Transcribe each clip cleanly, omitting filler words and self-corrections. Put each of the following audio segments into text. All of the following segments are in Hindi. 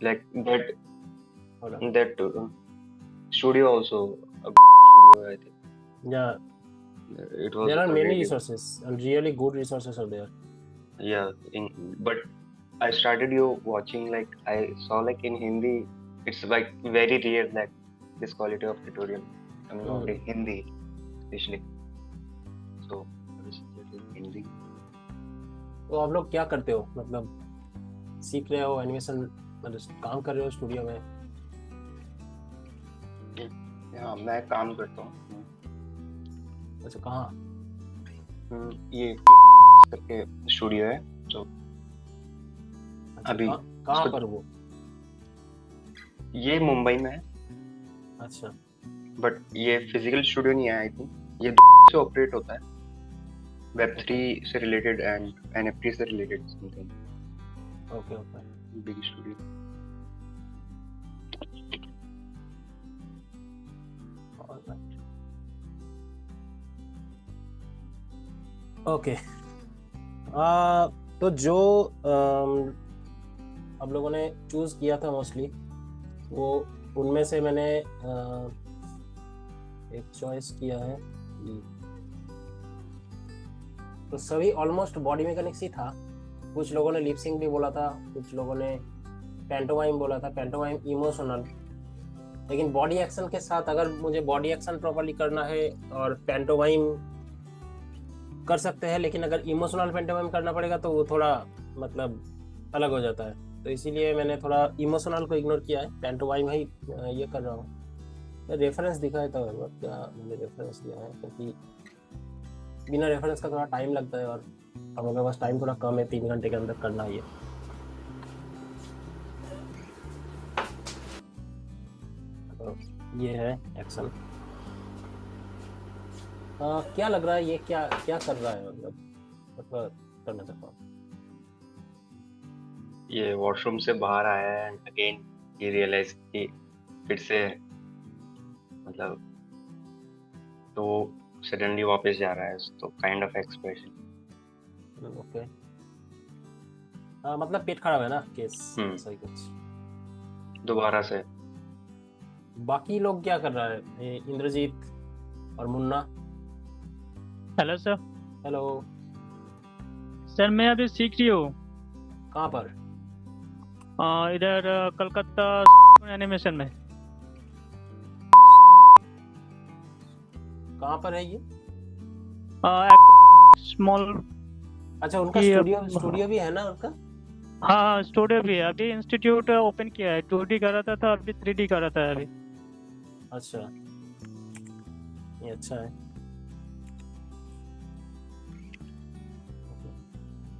like that Hold on. that studio also a studio, I think. Yeah, It was there are a many really resources and really good resources are there. yeah. But I started you watching, like I saw like in Hindi, it's like very rare that this quality of tutorial coming out in Hindi, especially. So I was in Hindi. तो आप लोग क्या करते हो, मतलब सीख रहे हो एनिमेशन, मतलब काम कर रहे हो स्टूडियो में? हाँ, मैं काम करता हूँ। अच्छा, कहाँ? ये करके स्टूडियो है, तो अच्छा, अभी कहाँ पर वो? ये मुंबई में है, अच्छा, बट ये फिजिकल स्टूडियो नहीं है, आई थिंक ये से ऑपरेट होता है, Web3 से रिलेटेड एंड NFT से related something. Okay okay, big studio. Okay. तो जो आप लोगों ने चूज किया था मोस्टली, वो उनमें से मैंने एक चॉइस किया है, तो सभी ऑलमोस्ट बॉडी मैकेनिक्स ही था। कुछ लोगों ने लिप सिंक भी बोला था, कुछ लोगों ने पैंटोमाइम बोला था, पैंटोमाइम इमोशनल। लेकिन बॉडी एक्शन के साथ अगर मुझे बॉडी एक्शन प्रॉपर्ली करना है और पैंटोमाइम कर सकते हैं, लेकिन अगर इमोशनल पैंटोमाइम करना पड़ेगा तो वो थोड़ा मतलब अलग हो जाता है। तो इसीलिए मैंने थोड़ा इमोशनल को इग्नोर किया है, पैंटोमाइम ही ये कर रहा हूँ। रेफरेंस दिखाया था क्या मैंने रेफरेंस दिया है, क्योंकि बिना रेफरेंस का थोड़ा टाइम लगता है और हम लोग के पास टाइम थोड़ा कम है, 3 घंटे के अंदर करना ही है। तो ये है एक्शन। क्या लग रहा है ये क्या क्या कर रहा है, मतलब करना चाहता हूँ। ये वॉशरूम से बाहर आया है एंड अगेन ही रियलाइज कि फिर से मतलब, तो सडनली वापस जा रहा है, तो काइंड ऑफ एक्सप्रेशन। ओके, मतलब पेट खराब है ना केस, सही कुछ दोबारा से। बाकी लोग क्या कर रहा है, ये इंद्रजीत और Munna? Hello sir. Hello sir, मैं अभी सीख रही हूँ। कहाँ पर? इधर कलकत्ता एनिमेशन में। कहाँ पर है ये? स्मॉल। अच्छा, उनका स्टूडियो भी है ना उनका? हाँ, स्टूडियो भी है। अभी इंस्टीट्यूट ओपन किया है, 2D कर रहा था, अभी 3D कर रहा था अभी। अच्छा, ये अच्छा है।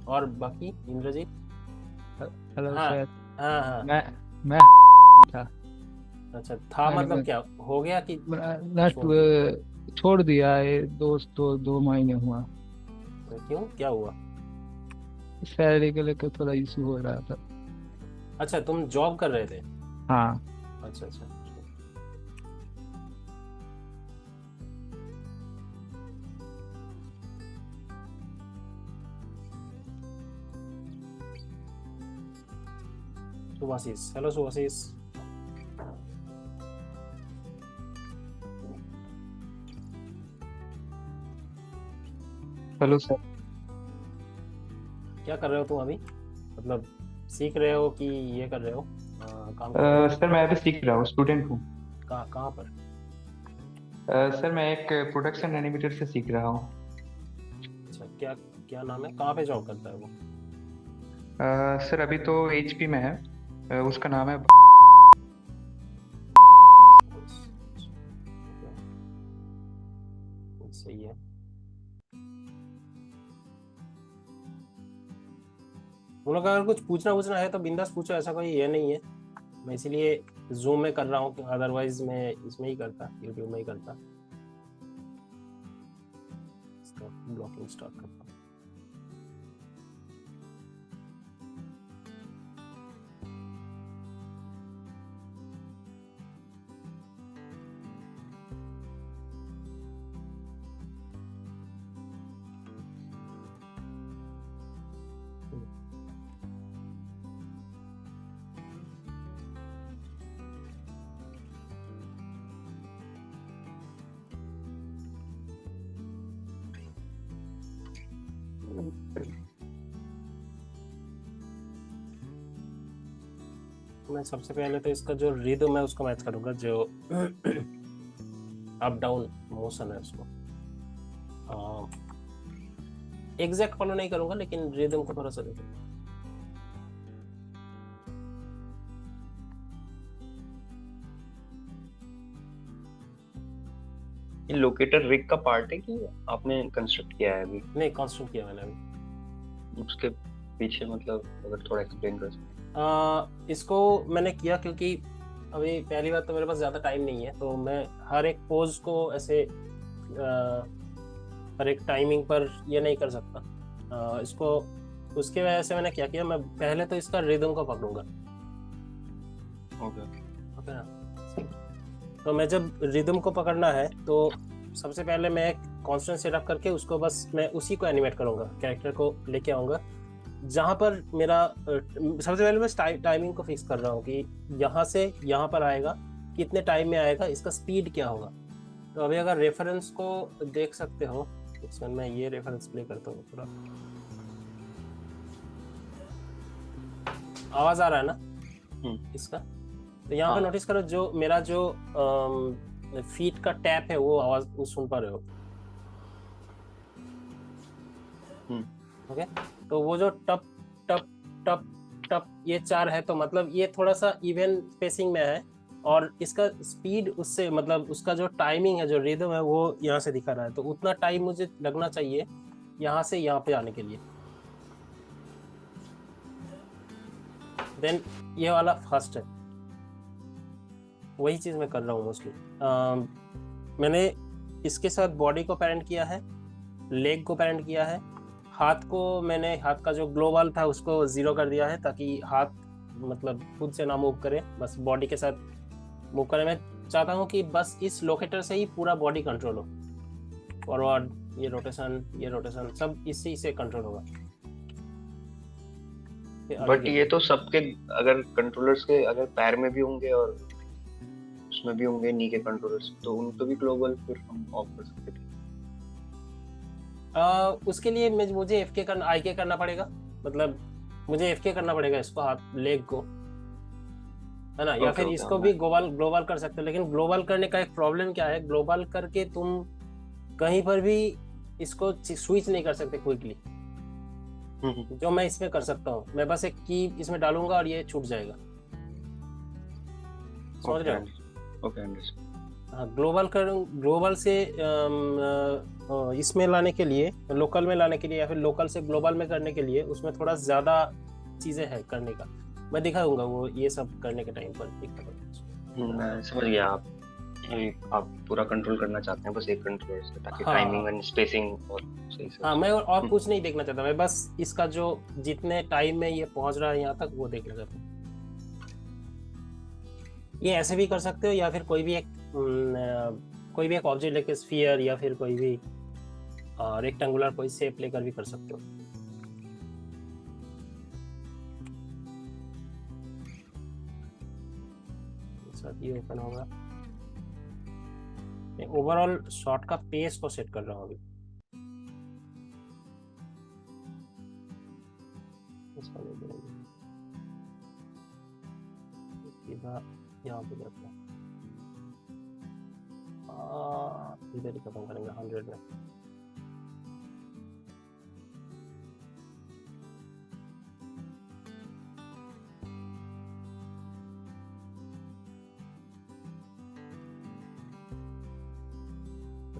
और बाकी इंद्रजीत? हेलो हाँ, सर। हाँ हाँ, मैं था। अच्छा था, मतलब क्या हो गया कि छोड़ दिया है, दोस्त तो 2 महीने हुआ। क्यों, क्या हुआ? सैलरी को लेकर थोड़ा इशू हो रहा था। अच्छा, तुम जॉब कर रहे थे? हाँ। अच्छा अच्छा, Subhashis. Hello Subhashis. Hello sir. क्या कर रहे हो तुम अभी, मतलब सीख रहे हो कि ये कर रहे हो, काम कर रहे हो? सर मैं अभी सीख रहा हूँ, स्टूडेंट हूँ। कहाँ पर? सर मैं एक प्रोडक्शन एनिमेटर से सीख रहा हूँ। अच्छा, क्या क्या नाम है, कहाँ पे जॉब करता है वो? सर अभी तो HP में है, उसका नाम है। सही है। उन लोग अगर कुछ पूछना है तो बिंदास पूछो, ऐसा कोई ये नहीं है। मैं इसीलिए जूम में कर रहा हूँ, अदरवाइज मैं इसमें ही करता, यूट्यूब में ही करता। ब्लॉकिंग स्टार्ट करता हूँ। मैं सबसे पहले तो इसका जो रिदम है उसको मैच करूंगा, जो अप डाउन मोशन है उसको एग्जैक्ट फॉलो नहीं करूंगा, लेकिन रिदम को थोड़ा सा देखूंगा। ये लोकेटर रिग का पार्ट है कि आपने कंस्ट्रक्ट किया है अभी? नहीं, कंस्ट्रक्ट किया मैंने अभी। उसके पीछे मतलब अगर थोड़ा एक्सप्लेन कर सकते। इसको मैंने किया क्योंकि अभी पहली बात तो मेरे पास ज़्यादा टाइम नहीं है, तो मैं हर एक पोज को ऐसे हर एक टाइमिंग पर ये नहीं कर सकता। इसको उसके वजह से मैंने क्या किया, मैं पहले तो इसका रिदम को पकड़ूंगा। ओके ओके ना। तो मैं जब रिदम को पकड़ना है तो सबसे पहले मैं एक कांस्टेंट सेटअप करके उसको बस मैं उसी को एनिमेट करूंगा, कैरेक्टर को लेके आऊंगा जहां पर मेरा सबसे पहले मैं टाइमिंग को फिक्स कर रहा हूँ कि यहाँ से यहाँ पर आएगा, कितने टाइम में आएगा, इसका स्पीड क्या होगा। तो अभी अगर रेफरेंस को देख सकते हो, इसमें मैं ये रेफरेंस प्ले करता हूँ थोड़ा। आवाज आ रहा है ना इसका? तो यहाँ पे नोटिस करो, जो मेरा जो फीट का टैप है वो आवाज सुन पा रहे हो। ओके, तो वो जो टप टप टप टप ये 4 है, तो मतलब ये थोड़ा सा इवन स्पेसिंग में है, और इसका स्पीड उससे मतलब उसका जो टाइमिंग है, जो रिदम है, वो यहाँ से दिखा रहा है। तो उतना टाइम मुझे लगना चाहिए यहाँ से यहाँ पे आने के लिए। देन ये वाला फर्स्ट है, वही चीज मैं कर रहा हूँ मोस्टली। मैंने इसके साथ बॉडी को पेरेंट किया है, लेग को पेरेंट किया है, हाथ को मैंने हाथ का जो ग्लोबल था उसको 0 कर दिया है, ताकि हाथ मतलब खुद से ना मूव करे, बस बॉडी के साथ मूव करे। मैं चाहता हूँ कि बस इस लोकेटर से ही पूरा बॉडी कंट्रोल हो, फॉरवर्ड, ये रोटेशन सब इससे इसे कंट्रोल होगा। बट ये तो सबके अगर कंट्रोलर्स के अगर पैर में भी होंगे और उसमें भी होंगे नी के कंट्रोलर्स, तो उनको भी ग्लोबल फिर हम ऑफ कर सकते थे। उसके लिए मुझे FK करना, IK करना पड़ेगा, मतलब मुझे FK करना पड़ेगा इसको, हाथ लेग को, है ना। या फिर इसको भी ग्लोबल कर सकते हो, लेकिन ग्लोबल करने का एक प्रॉब्लम क्या है, ग्लोबल करके तुम कहीं पर भी इसको स्विच नहीं कर सकते क्विकली, जो मैं इसमें कर सकता हूँ। मैं बस एक की इसमें डालूंगा और ये छूट जाएगा, समझ रहे हो? Okay, understand. हाँ, ग्लोबल से इसमें लाने के लिए, लोकल में लाने के लिए, या फिर लोकल से ग्लोबल में करने के लिए, उसमें थोड़ा ज्यादा चीजें हैं करने का। मैं दिखाऊंगा वो ये सब करने के टाइम पर। मैं समझ गया, आप पूरा कंट्रोल करना चाहते हैं बस एक कंट्रोलर से, ताकि टाइमिंग एंड स्पेसिंग और सही से। हाँ, मैं और कुछ नहीं देखना चाहता, मैं बस इसका जो जितने टाइम में ये पहुंच रहा है यहाँ तक वो देखना चाहता हूँ। ये ऐसे भी कर सकते हो, या फिर कोई भी एक ऑब्जेक्ट लेके, स्फीयर या फिर कोई भी रेक्टेंगुलर कोई शेप लेकर भी कर सकते हो। ये ओपन होगा। ओवरऑल शॉट का पेस को सेट कर रहा हूँ अभी। यहाँ पे जाते हैं, इधर ही खत्म करेंगे 100 में।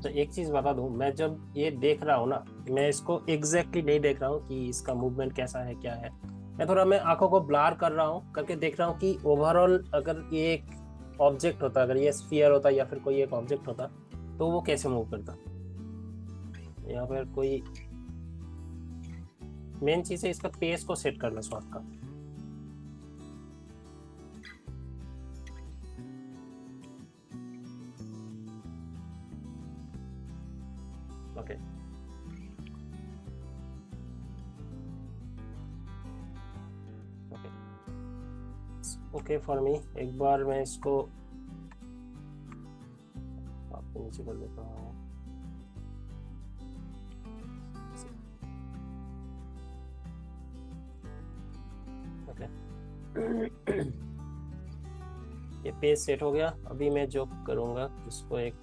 तो एक चीज बता दूं, मैं जब ये देख रहा हूँ ना, मैं इसको एग्जैक्टली नहीं देख रहा हूँ कि इसका मूवमेंट कैसा है क्या है। मैं आंखों को ब्लर कर रहा हूँ, करके देख रहा हूँ कि ओवरऑल अगर ये एक ऑब्जेक्ट होता, अगर ये स्फीयर होता या फिर कोई एक ऑब्जेक्ट होता, तो वो कैसे मूव करता। यहाँ पर कोई मेन चीज है इसका पेस को सेट करना शॉट का। Okay, okay for me. एक बार मैं इसको आपको नीचे कर लेता हूँ। ये पेज सेट हो गया। अभी मैं जो करूंगा इसको एक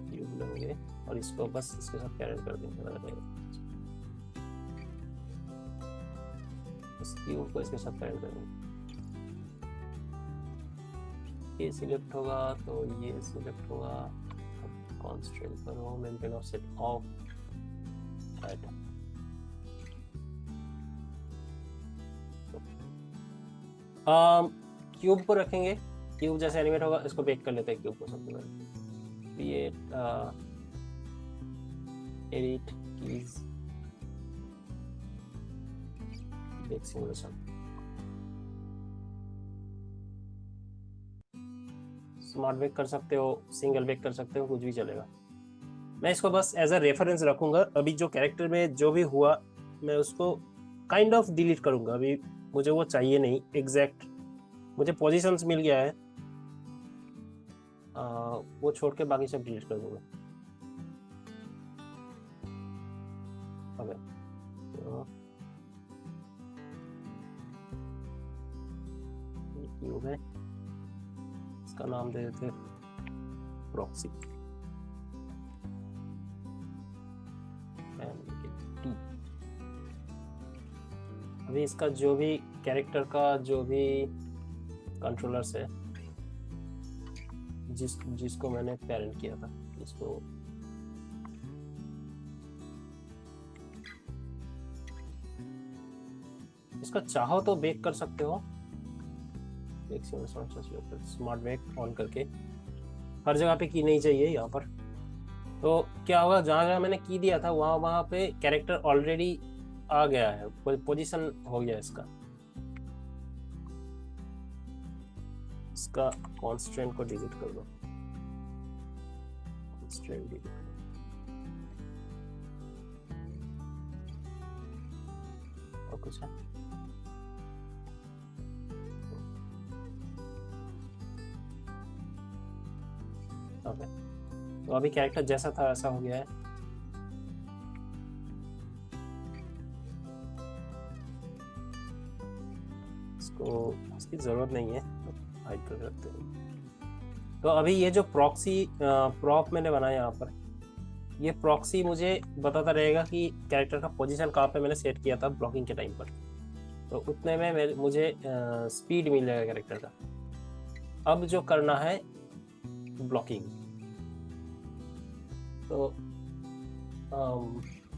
क्यूब लेंगे और इसको बस इसके साथ पैरेंट कर देंगे। इस क्यूब को इसके साथ पैरेंट कर देंगे। ये सिलेक्ट होगा तो ये सिलेक्ट होगा। कॉन्स्ट्रेंट करो, maintain of set of add. Cube को रखेंगे, क्यूब जैसे एनिमेट होगा इसको बेक कर लेते हैं क्यूब को सबसे पहले। Create edit keys bake simulation. Smart bake कर सकते हो, सिंगल बेक कर सकते हो, कुछ भी चलेगा। मैं इसको बस एज अ रेफरेंस रखूंगा। अभी जो कैरेक्टर में जो भी हुआ मैं उसको काइंड ऑफ डिलीट करूंगा। अभी मुझे वो चाहिए नहीं एग्जैक्ट। मुझे पोजीशंस मिल गया है, वो छोड़ के बाकी सब डिलीट कर दूंगा। ओके, क्यूब है, इसका नाम दे देते प्रॉक्सी। अभी इसका जो भी कैरेक्टर का जो भी कंट्रोलर्स है जिसको मैंने पेरेंट किया था, इसको इसका चाहो तो बेक कर सकते हो। स्मार्ट बेक ऑन करके हर जगह पे की नहीं चाहिए यहाँ पर। तो क्या होगा, जहाँ जहाँ मैंने की दिया था वहाँ पे कैरेक्टर ऑलरेडी आ गया है, पोजीशन हो गया इसका कॉन्स्ट्रेंट को डिलीट कर दो। कॉन्स्ट्रेंट डिलीट और कुछ है ओके। तो अभी कैरेक्टर जैसा था ऐसा हो गया है। इसको इसकी जरूरत नहीं है, हाइड कर सकते हैं। तो अभी ये जो प्रॉक्सी प्रॉप मैंने बनाया यहाँ पर, ये प्रॉक्सी मुझे बताता रहेगा कि कैरेक्टर का पोजीशन कहाँ पे मैंने सेट किया था ब्लॉकिंग के टाइम पर। तो उतने में मुझे स्पीड मिल जाएगा कैरेक्टर का। अब जो करना है ब्लॉकिंग, तो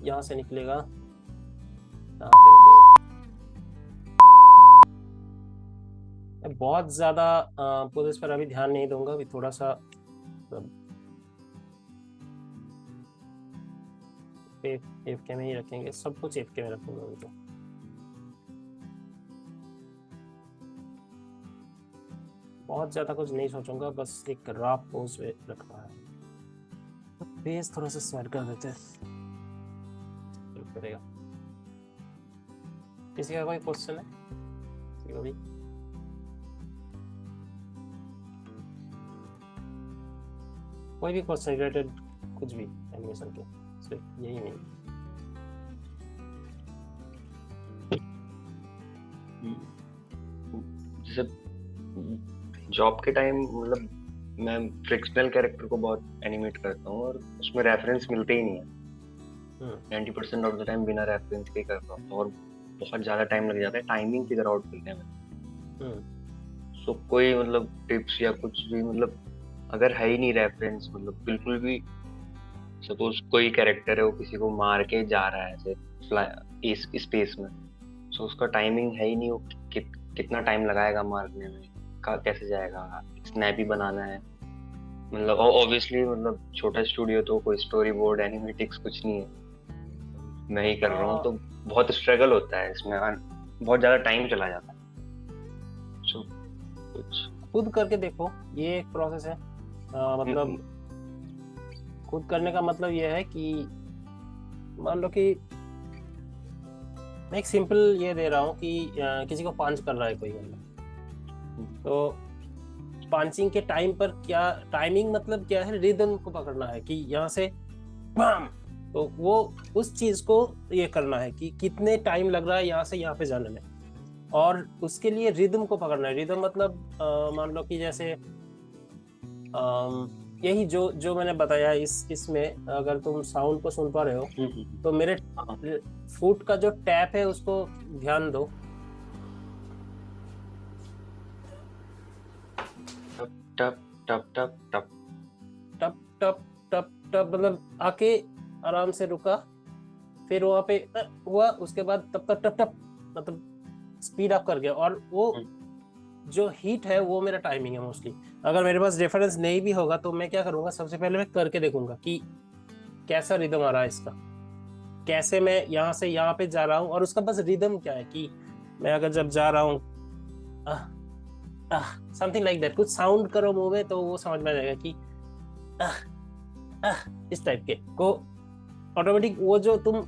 यहाँ से निकलेगा, यहाँ पे रुकेगा। मैं बहुत ज्यादा प्रोसेस पर अभी ध्यान नहीं दूंगा। अभी थोड़ा सा एफके में ही रखेंगे, सब कुछ एफके में रखूंगा अभी। तो बहुत ज्यादा कुछ नहीं सोचूंगा, बस एक रफ पोज रखना है। पेज थोड़ा सा सेट कर देते हैं, करेगा। किसी का कोई क्वेश्चन है? किसी का भी? कोई भी क्वेश्चन रिलेटेड कुछ भी एनिमेशन के, सिर्फ यही नहीं। जैसे जॉब के टाइम मतलब मैं फ्रिक्शनल कैरेक्टर को बहुत एनिमेट करता हूँ और उसमें रेफरेंस मिलते ही नहीं है। 90% ऑफ द टाइम बिना रेफरेंस के करता हूँ और बहुत ज़्यादा टाइम लग जाता है टाइमिंग फिगर आउट करने में। सो कोई मतलब टिप्स या कुछ भी, मतलब अगर है ही नहीं रेफरेंस, मतलब बिल्कुल भी, सपोज कोई कैरेक्टर है वो किसी को मार के जा रहा है ऐसे स्पेस में, सो उसका टाइमिंग है ही नहीं, वो कितना टाइम लगाएगा मारने में, कैसे जाएगा, स्नैपी बनाना है, मतलब ऑब्वियसली मतलब छोटा स्टूडियो तो कोई स्टोरी बोर्ड एनिमेटिक्स कुछ नहीं है, मैं ही कर रहा हूँ, तो बहुत स्ट्रगल होता है इसमें, बहुत ज्यादा टाइम चला जाता है। सो कुछ खुद करके देखो, ये एक प्रोसेस है। मतलब खुद करने का मतलब ये है कि मान लो कि मैं एक सिंपल ये दे रहा हूँ कि किसी को पंच कर रहा है कोई बंदा, तो पंचिंग के टाइम पर क्या टाइमिंग मतलब क्या है, रिदम को पकड़ना है कि यहाँ से बम तो वो उस चीज को ये करना है कि कितने टाइम लग रहा है यहाँ से यहाँ पे जाने में, और उसके लिए रिदम को पकड़ना है। रिदम मतलब मान लो कि जैसे यही जो जो मैंने बताया, इसमें अगर तुम साउंड को सुन पा रहे हो तो मेरे फुट का जो टैप है उसको ध्यान दो। टप टप टप टप टप टप टप टप मतलब आके आराम से रुका, फिर वहां पे हुआ, उसके बाद तब तक टप टप मतलब स्पीड अप कर गया। और वो जो हीट है वो मेरा टाइमिंग है मोस्टली। अगर मेरे पास रेफरेंस नहीं भी होगा तो मैं क्या करूंगा, सबसे पहले मैं करके देखूंगा कि कैसा रिदम आ रहा है इसका, कैसे मैं यहाँ से यहाँ पे जा रहा हूँ, और उसका बस रिदम क्या है कि मैं अगर जब जा रहा हूँ समथिंग लाइक दैट, कुछ साउंड करो मुंह में तो वो समझ में आ जाएगा कि इस टाइप के को ऑटोमेटिक वो जो तुम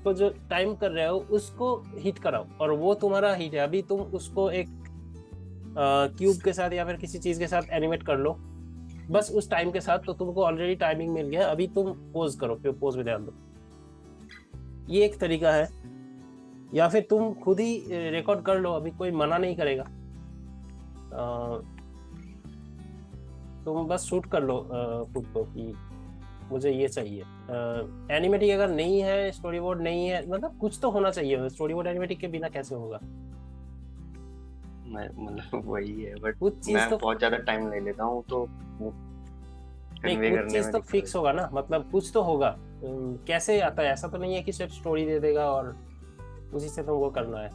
को जो टाइम कर रहे हो उसको हिट कराओ, और वो तुम्हारा हिट है। अभी तुम उसको एक क्यूब के साथ या फिर किसी चीज के साथ एनिमेट कर लो बस उस टाइम के साथ, तो तुमको ऑलरेडी टाइमिंग मिल गया। अभी तुम पोज करो, फिर पोज में ध्यान दो। ये एक तरीका है, या फिर तुम खुद ही रिकॉर्ड कर लो, अभी कोई मना नहीं करेगा। तुम बस शूट कर लो खुद को कि मुझे ये चाहिए। एनिमेटिक अगर नहीं है, स्टोरी बोर्ड नहीं है, मतलब कुछ तो होना चाहिए। स्टोरी बोर्ड एनिमेटिक के बिना कैसे होगा? मतलब वही है, बट कुछ चीज मैं तो बहुत ज्यादा टाइम ले लेता हूँ, तो वो नहीं, कन्वे कुछ करने चीज में तो दिक्कत फिक्स होगा ना, मतलब कुछ तो होगा। कैसे आता है? ऐसा तो नहीं है कि सिर्फ स्टोरी दे देगा और उसी से तुमको करना है,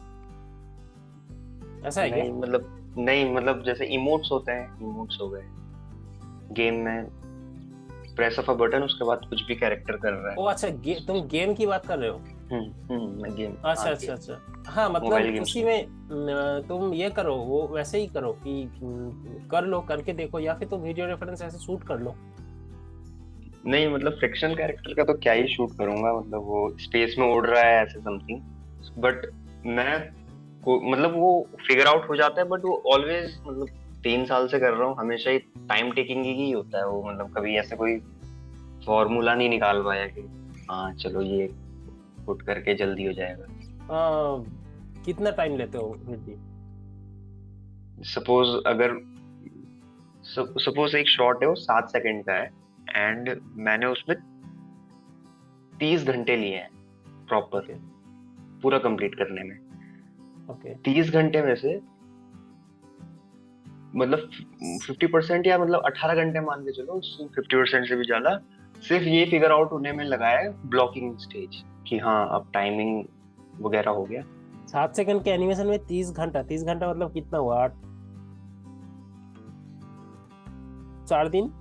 ऐसा है क्या? नहीं, मतलब जैसे इमोट्स होते हैं, इमोट्स हो गए गेम में, प्रेस ऑफ अ बटन, उसके बाद कुछ भी कैरेक्टर कर रहा है। ओ अच्छा, तुम गेम की बात कर रहे हो? मैं गेम, अच्छा अच्छा अच्छा, हाँ मतलब उसी में तुम ये करो, वो वैसे ही करो कि कर लो, करके देखो, या फिर तुम वीडियो रेफरेंस ऐसे शूट कर लो। नहीं, मतलब फ्रिक्शनल कैरेक्टर का तो क्या ही शूट करूंगा, मतलब वो स्पेस में उड़ रहा है ऐसे समथिंग, बट मैं मतलब वो फिगर आउट हो जाता है, बट वो ऑलवेज, मतलब 3 साल से कर रहा हूँ, हमेशा ही टाइम टेकिंग ही होता है वो, मतलब कभी ऐसे कोई फॉर्मूला नहीं निकाल पाया कि हाँ चलो ये पुट करके जल्दी हो जाएगा। कितना टाइम लेते हो फिर भी? सपोज एक शॉट है वो 7 सेकंड का है, एंड मैंने उसमें 30 घंटे लिए हैं प्रॉपर पूरा कंप्लीट करने में। ओके 30 घंटे में से मतलब 50% या मतलब 18 घंटे मान के चलो, 50% से भी ज्यादा सिर्फ ये फिगर आउट होने में लगाया है, ब्लॉकिंग स्टेज, कि हाँ अब टाइमिंग वगैरह हो गया। 7 सेकंड के एनिमेशन में 30 घंटा, 30 घंटा मतलब कितना हुआ? 4 दिन?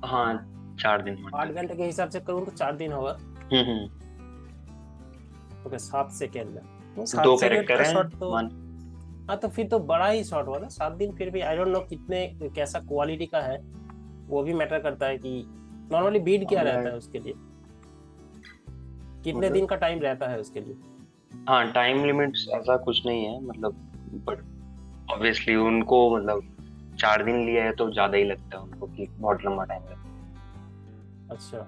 हाँ 4 दिन 8 घंटे के हिसाब से करूँ तो 4 दिन होगा। ओके 7 सेकंड में 2 कैरेक्टर हैं तो हाँ, तो फिर तो बड़ा ही शॉट हुआ ना 7 दिन। फिर भी आई डोंट नो कितने कैसा क्वालिटी का है, वो भी मैटर करता है कि नॉर्मली बीट क्या रहता है उसके लिए, कितने दिन का टाइम रहता है उसके लिए। हाँ टाइम लिमिट्स ऐसा कुछ नहीं है, मतलब बट ऑब्वियसली उनको मतलब 4 दिन लिया है तो ज्यादा ही लगता है उनको कि बहुत लंबा टाइम लगता है। अच्छा,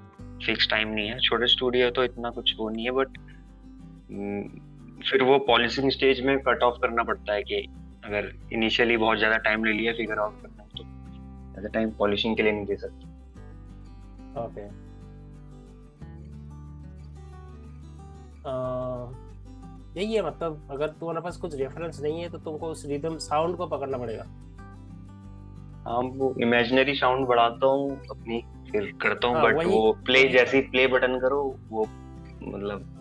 फिक्स टाइम नहीं है, छोटे स्टूडियो है तो इतना कुछ वो नहीं है, बट फिर वो पॉलिशिंग स्टेज में कट ऑफ करना पड़ता है कि अगर इनिशियली बहुत ज्यादा टाइम ले लिया फिगर आउट करना तो ज्यादा टाइम पॉलिशिंग के लिए नहीं दे सकते। ओके यही है, मतलब अगर तुम्हारे पास कुछ रेफरेंस नहीं है तो तुमको उस रिदम साउंड को पकड़ना पड़ेगा। हाँ वो इमेजिनरी साउंड बढ़ाता हूँ अपनी, फिर करता हूँ, बट वो प्ले जैसी प्ले बटन करो वो मतलब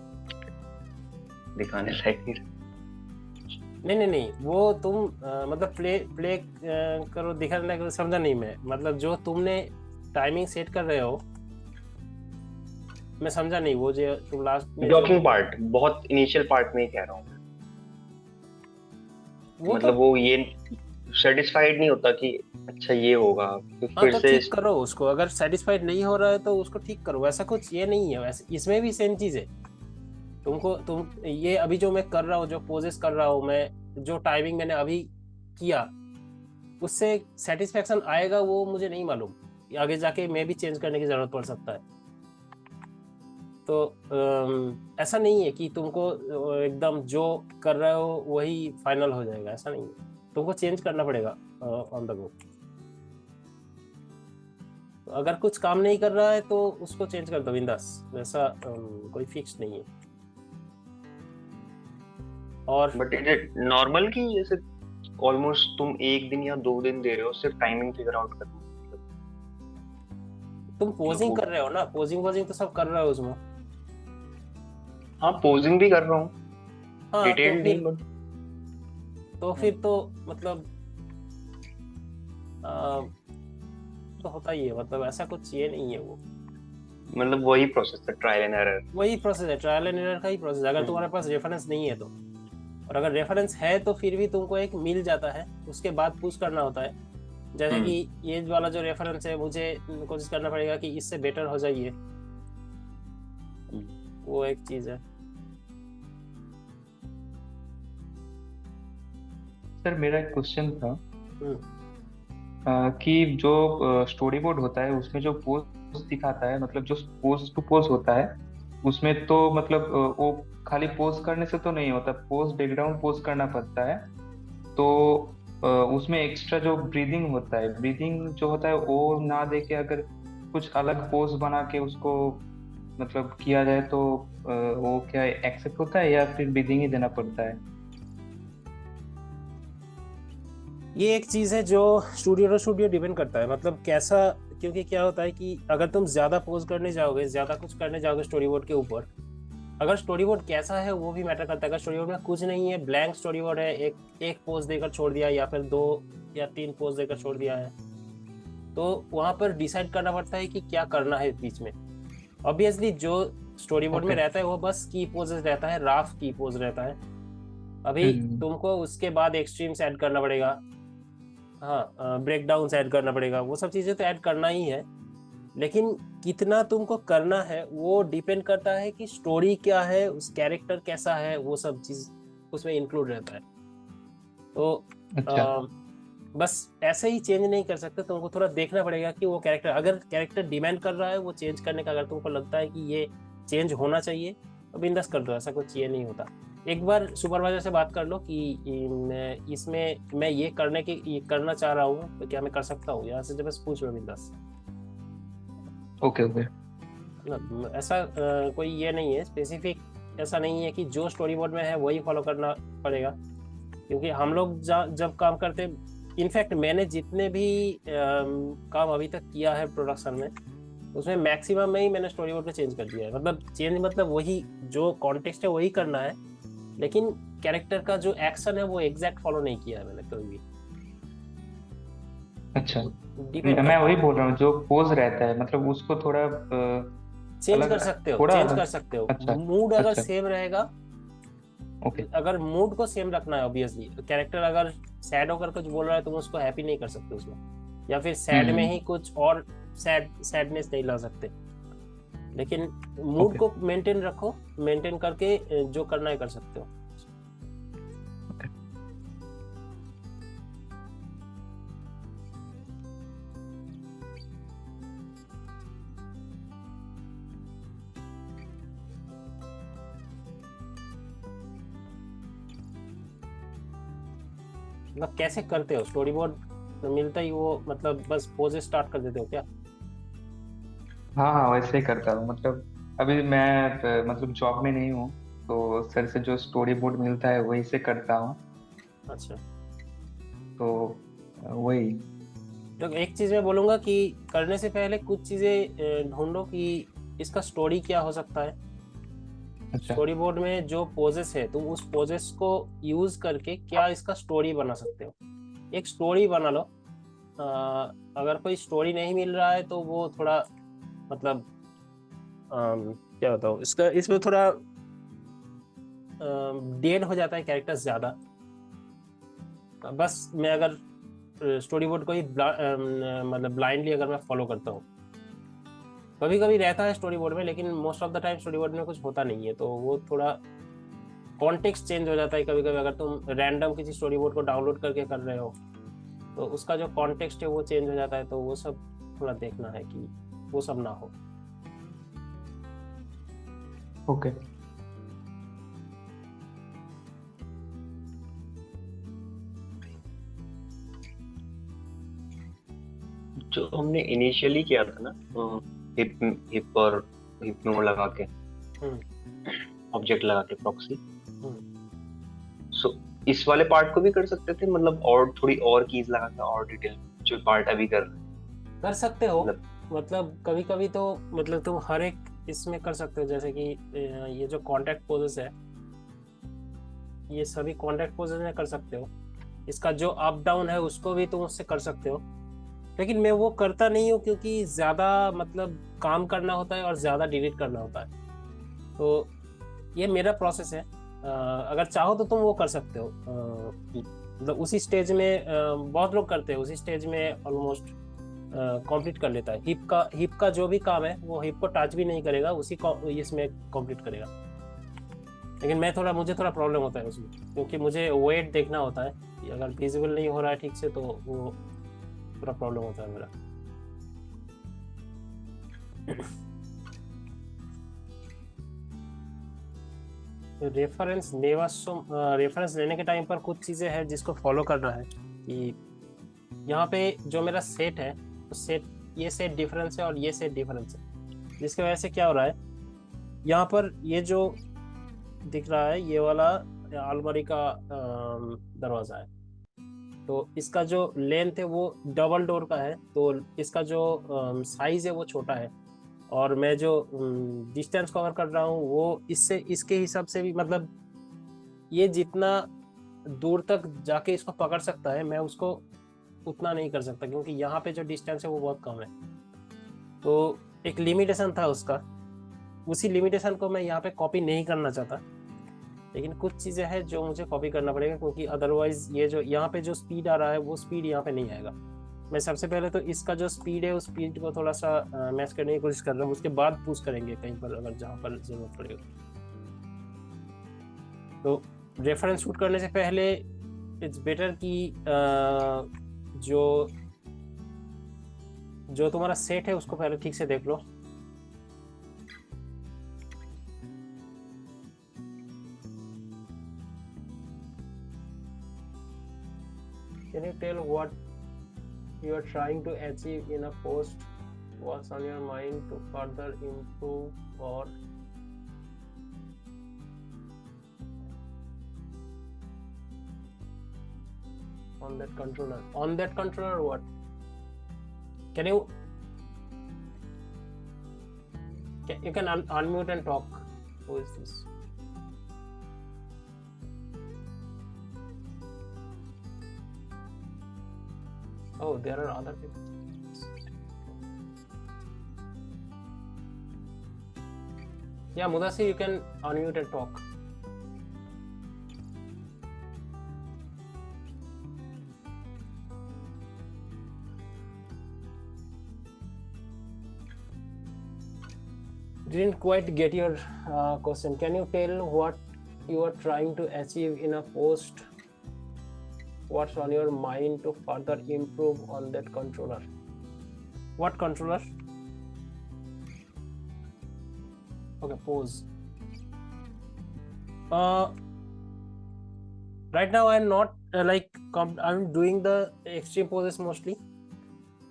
दिखाने लायक नहीं वो तुम मतलब प्ले करो दिखाने लायक समझा नहीं मैं, मतलब जो तुमने टाइमिंग सेट कर रहे हो मैं समझा नहीं, वो जो तुम लास्ट में ब्लॉकिंग पार्ट, बहुत इनिशियल पार्ट में ही कह रहा हूँ, मतलब वो ये सेटिस्फाइड नहीं होता कि अच्छा ये होगा, फिर तो से ठीक करो उसको। अगर सेटिस्फाइड नहीं हो रहा है तो उसको ठीक करो, वैसा कुछ ये नहीं है। वैसे इसमें भी सेम चीज है, तुम ये अभी जो मैं कर रहा हूँ, जो पोजेस कर रहा हूँ मैं, जो टाइमिंग मैंने अभी किया उससे सेटिस्फेक्शन आएगा वो मुझे नहीं मालूम, आगे जाके मैं भी चेंज करने की जरूरत पड़ सकता है। तो ऐसा नहीं है कि तुमको एकदम जो कर रहे हो वही फाइनल हो जाएगा, ऐसा नहीं है, तुमको चेंज करना पड़ेगा ऑन द गो। अगर कुछ काम नहीं कर रहा है तो उसको चेंज कर दो बिंदास, वैसा कोई फिक्स नहीं है। और बट इज इट नॉर्मल कि जैसे ऑलमोस्ट तुम 1 दिन या 2 दिन दे रहे हो सिर्फ टाइमिंग फिगर आउट करने, तुम पोजिंग कर रहे हो ना, पोजिंग तो सब कर रहे हो उसमें। हाँ पोजिंग भी कर रहा हूँ, हाँ डिटेल नहीं बट तो फिर तो मतलब तो होता ही है, मतलब ऐसा कुछ ये नहीं है, वो मतलब वही प्रोसेस है, ट्रायल एंड एरर। वही प्रोसेस है, ट्रायल एंड एरर का ही प्रोसेस है। अगर तुम्हारे पास रेफरेंस नहीं है तो, और अगर रेफरेंस है तो फिर भी तुमको एक मिल जाता है, उसके बाद पुश करना होता है। जैसे कि ये वाला जो रेफरेंस है, मुझे कोशिश करना पड़ेगा कि इससे बेटर हो जाइए, वो एक चीज है। सर मेरा एक क्वेश्चन था कि जो स्टोरी बोर्ड होता है उसमें जो पोज दिखाता है, मतलब जो पोज टू पोज होता है उसमें, तो मतलब वो खाली पोज करने से तो नहीं होता, पोज बैकग्राउंड पोज करना पड़ता है। तो उसमें एक्स्ट्रा जो ब्रीदिंग होता है, ब्रीदिंग जो होता है वो ना दे के अगर कुछ अलग पोज बना के उसको मतलब किया जाए तो वो क्या एक्सेप्ट होता है या फिर ब्रीदिंग ही देना पड़ता है? ये एक चीज है जो स्टूडियो टू स्टूडियो डिपेंड करता है, मतलब कैसा, क्योंकि क्या होता है कि अगर तुम ज्यादा पोज करने जाओगे, ज्यादा कुछ करने जाओगे स्टोरी बोर्ड के ऊपर, अगर स्टोरी बोर्ड कैसा है वो भी मैटर करता है। अगर स्टोरी बोर्ड में कुछ नहीं है, ब्लैंक स्टोरी बोर्ड है, एक पोज देकर छोड़ दिया या फिर 2 या 3 पोज देकर छोड़ दिया है, तो वहां पर डिसाइड करना पड़ता है कि क्या करना है बीच में। ऑब्वियसली जो स्टोरी बोर्ड में रहता है वो बस की पोजेस रहता है, राफ की पोज रहता है। अभी तुमको उसके बाद एक्सट्रीम्स ऐड करना पड़ेगा, हाँ ब्रेक डाउन ऐड करना पड़ेगा, वो सब चीजें तो ऐड करना ही है, लेकिन कितना तुमको करना है वो डिपेंड करता है कि स्टोरी क्या है, उस कैरेक्टर कैसा है, वो सब चीज उसमें इंक्लूड रहता है। तो बस ऐसे ही चेंज नहीं कर सकते, तुमको थोड़ा देखना पड़ेगा कि वो कैरेक्टर, अगर कैरेक्टर डिमांड कर रहा है वो चेंज करने का, अगर तुमको लगता है कि ये चेंज होना चाहिए तो बिंदास कर दो, ऐसा कुछ ये नहीं होता। एक बार सुपरवाइजर से बात कर लो कि इसमें मैं ये करना चाह रहा हूँ, तो क्या मैं कर सकता हूँ, यहाँ से जब बस पूछ लो बिंदास। ओके ऐसा कोई ये नहीं है स्पेसिफिक, ऐसा नहीं है कि जो स्टोरी बोर्ड में है वही फॉलो करना पड़ेगा, क्योंकि हम लोग जब काम करते, इनफैक्ट मैंने जितने भी काम अभी तक किया है प्रोडक्शन में, उसमें मैक्सिमम में ही मैंने स्टोरी बोर्ड को चेंज कर दिया है। मतलब चेंज मतलब वही जो कॉन्टेक्स्ट है वही करना है, लेकिन कैरेक्टर का जो एक्शन है वो एग्जैक्ट फॉलो नहीं किया है मैंने कभी भी। अच्छा, मैं वही बोल रहा हूँ, जो पोज रहता है मतलब उसको थोड़ा चेंज कर सकते हो, चेंज कर सकते हो। अच्छा, मूड अगर सेम रहेगा, ओके, अगर मूड को सेम रखना है, ऑब्वियसली कैरेक्टर अगर सैड होकर कुछ बोल रहा है तुम उसको हैप्पी नहीं कर सकते उसमें, या फिर सैड में ही कुछ और सैडनेस नहीं ला सकते, लेकिन मूड को मेंटेन रखो, मेंटेन करके जो करना है कर सकते हो। मतलब कैसे करते हो, स्टोरी बोर्ड मिलता ही वो मतलब बस पोजेस स्टार्ट कर देते हो क्या? हाँ वैसे ही करता हूँ। मतलब अभी मैं मतलब जॉब में नहीं हूँ, तो सर से जो स्टोरी बोर्ड मिलता है वही से करता हूँ। अच्छा, तो वही। तो एक चीज मैं बोलूंगा कि करने से पहले कुछ चीजें ढूंढो कि इसका स्टोरी क्या हो सकता है। अच्छा, स्टोरी बोर्ड में जो पोजेस है तुम उस पोजेस को यूज करके क्या इसका स्टोरी बना सकते हो, एक स्टोरी बना लो। अगर कोई स्टोरी नहीं मिल रहा है तो वो थोड़ा मतलब क्या बताऊँ, इसमें थोड़ा डेड हो जाता है कैरेक्टर्स ज्यादा। बस मैं अगर स्टोरी बोर्ड को ही मतलब ब्लाइंडली अगर मैं फॉलो करता हूँ, कभी कभी रहता है स्टोरी बोर्ड में, लेकिन most of the time story board में कुछ होता नहीं है, तो वो थोड़ा कॉन्टेक्स्ट चेंज हो जाता है कभी कभी। अगर तुम रैंडम किसी स्टोरी बोर्ड को डाउनलोड करके कर रहे हो तो उसका जो कॉन्टेक्स्ट है वो चेंज हो जाता है, तो वो सब थोड़ा देखना है कि वो सब ना हो। ओके। जो हमने इनिशियली किया था ना, हिप हिप और हिप में वो लगा के, ऑब्जेक्ट लगा के प्रॉक्सी, सो इस वाले पार्ट को भी कर सकते थे, मतलब और थोड़ी और कीज लगा के और डिटेल जो पार्ट अभी कर सकते हो। मतलब कभी कभी तो मतलब तुम हर एक इसमें कर सकते हो, जैसे कि ये जो कॉन्टैक्ट पोजेस है, ये सभी कॉन्टैक्ट पोजेस में कर सकते हो। इसका जो अप डाउन है उसको भी तुम उससे कर सकते हो, लेकिन मैं वो करता नहीं हूँ क्योंकि ज़्यादा मतलब काम करना होता है और ज़्यादा डिलीट करना होता है। तो ये मेरा प्रोसेस है। अगर चाहो तो तुम वो कर सकते हो। मतलब उसी स्टेज में बहुत लोग करते हैं, उसी स्टेज में ऑलमोस्ट कंप्लीट कर लेता है। हिप का जो भी काम है वो हिप को टच भी नहीं करेगा, उसी इसमें कंप्लीट करेगा। लेकिन मुझे थोड़ा प्रॉब्लम होता है उसमें, क्योंकि मुझे वेट देखना होता है कि अगर विजिबल नहीं हो रहा है ठीक से तो वो थोड़ा प्रॉब्लम होता है मेरा। रेफरेंस लेने के टाइम पर कुछ चीज़ें हैं जिसको फॉलो करना है। कि यहाँ पे जो मेरा सेट है, तो ये सेट डिफरेंस है और ये सेट डिफरेंस है, जिसकी वजह से क्या हो रहा है, यहाँ पर ये जो दिख रहा है ये वाला अलमारी का दरवाज़ा है, तो इसका जो लेंथ है वो डबल डोर का है, तो इसका जो साइज है वो छोटा है, और मैं जो डिस्टेंस कवर कर रहा हूँ वो इसके हिसाब से भी, मतलब ये जितना दूर तक जाके इसको पकड़ सकता है मैं उसको उतना नहीं कर सकता, क्योंकि यहाँ पे जो डिस्टेंस है वो बहुत कम है। तो एक लिमिटेशन था उसका, उसी लिमिटेशन को मैं यहाँ पे कॉपी नहीं करना चाहता, लेकिन कुछ चीज़ें हैं जो मुझे कॉपी करना पड़ेगा, क्योंकि अदरवाइज ये जो यहाँ पे जो स्पीड आ रहा है वो स्पीड यहाँ पे नहीं आएगा। मैं सबसे पहले तो इसका जो स्पीड है उस स्पीड को थोड़ा सा मैच करने की कोशिश कर रहा हूँ, उसके बाद पुश करेंगे कहीं पर अगर जहाँ पर जरूरत पड़ेगा। तो रेफरेंस शूट करने से पहले इट्स बेटर कि जो तुम्हारा सेट है उसको पहले ठीक से देख लो। Can you tell what you are trying to achieve in a post? What's on your mind to further improve or on that controller? On that controller, what? Can you unmute and talk? Who is this? Oh, there are other people. Yeah, Mudasir, you can unmute and talk. Didn't quite get your question. Can you tell what you are trying to achieve in a post? What's on your mind to further improve on that controller? What controller? Okay, pose. Right now I'm not I'm doing the extreme poses mostly.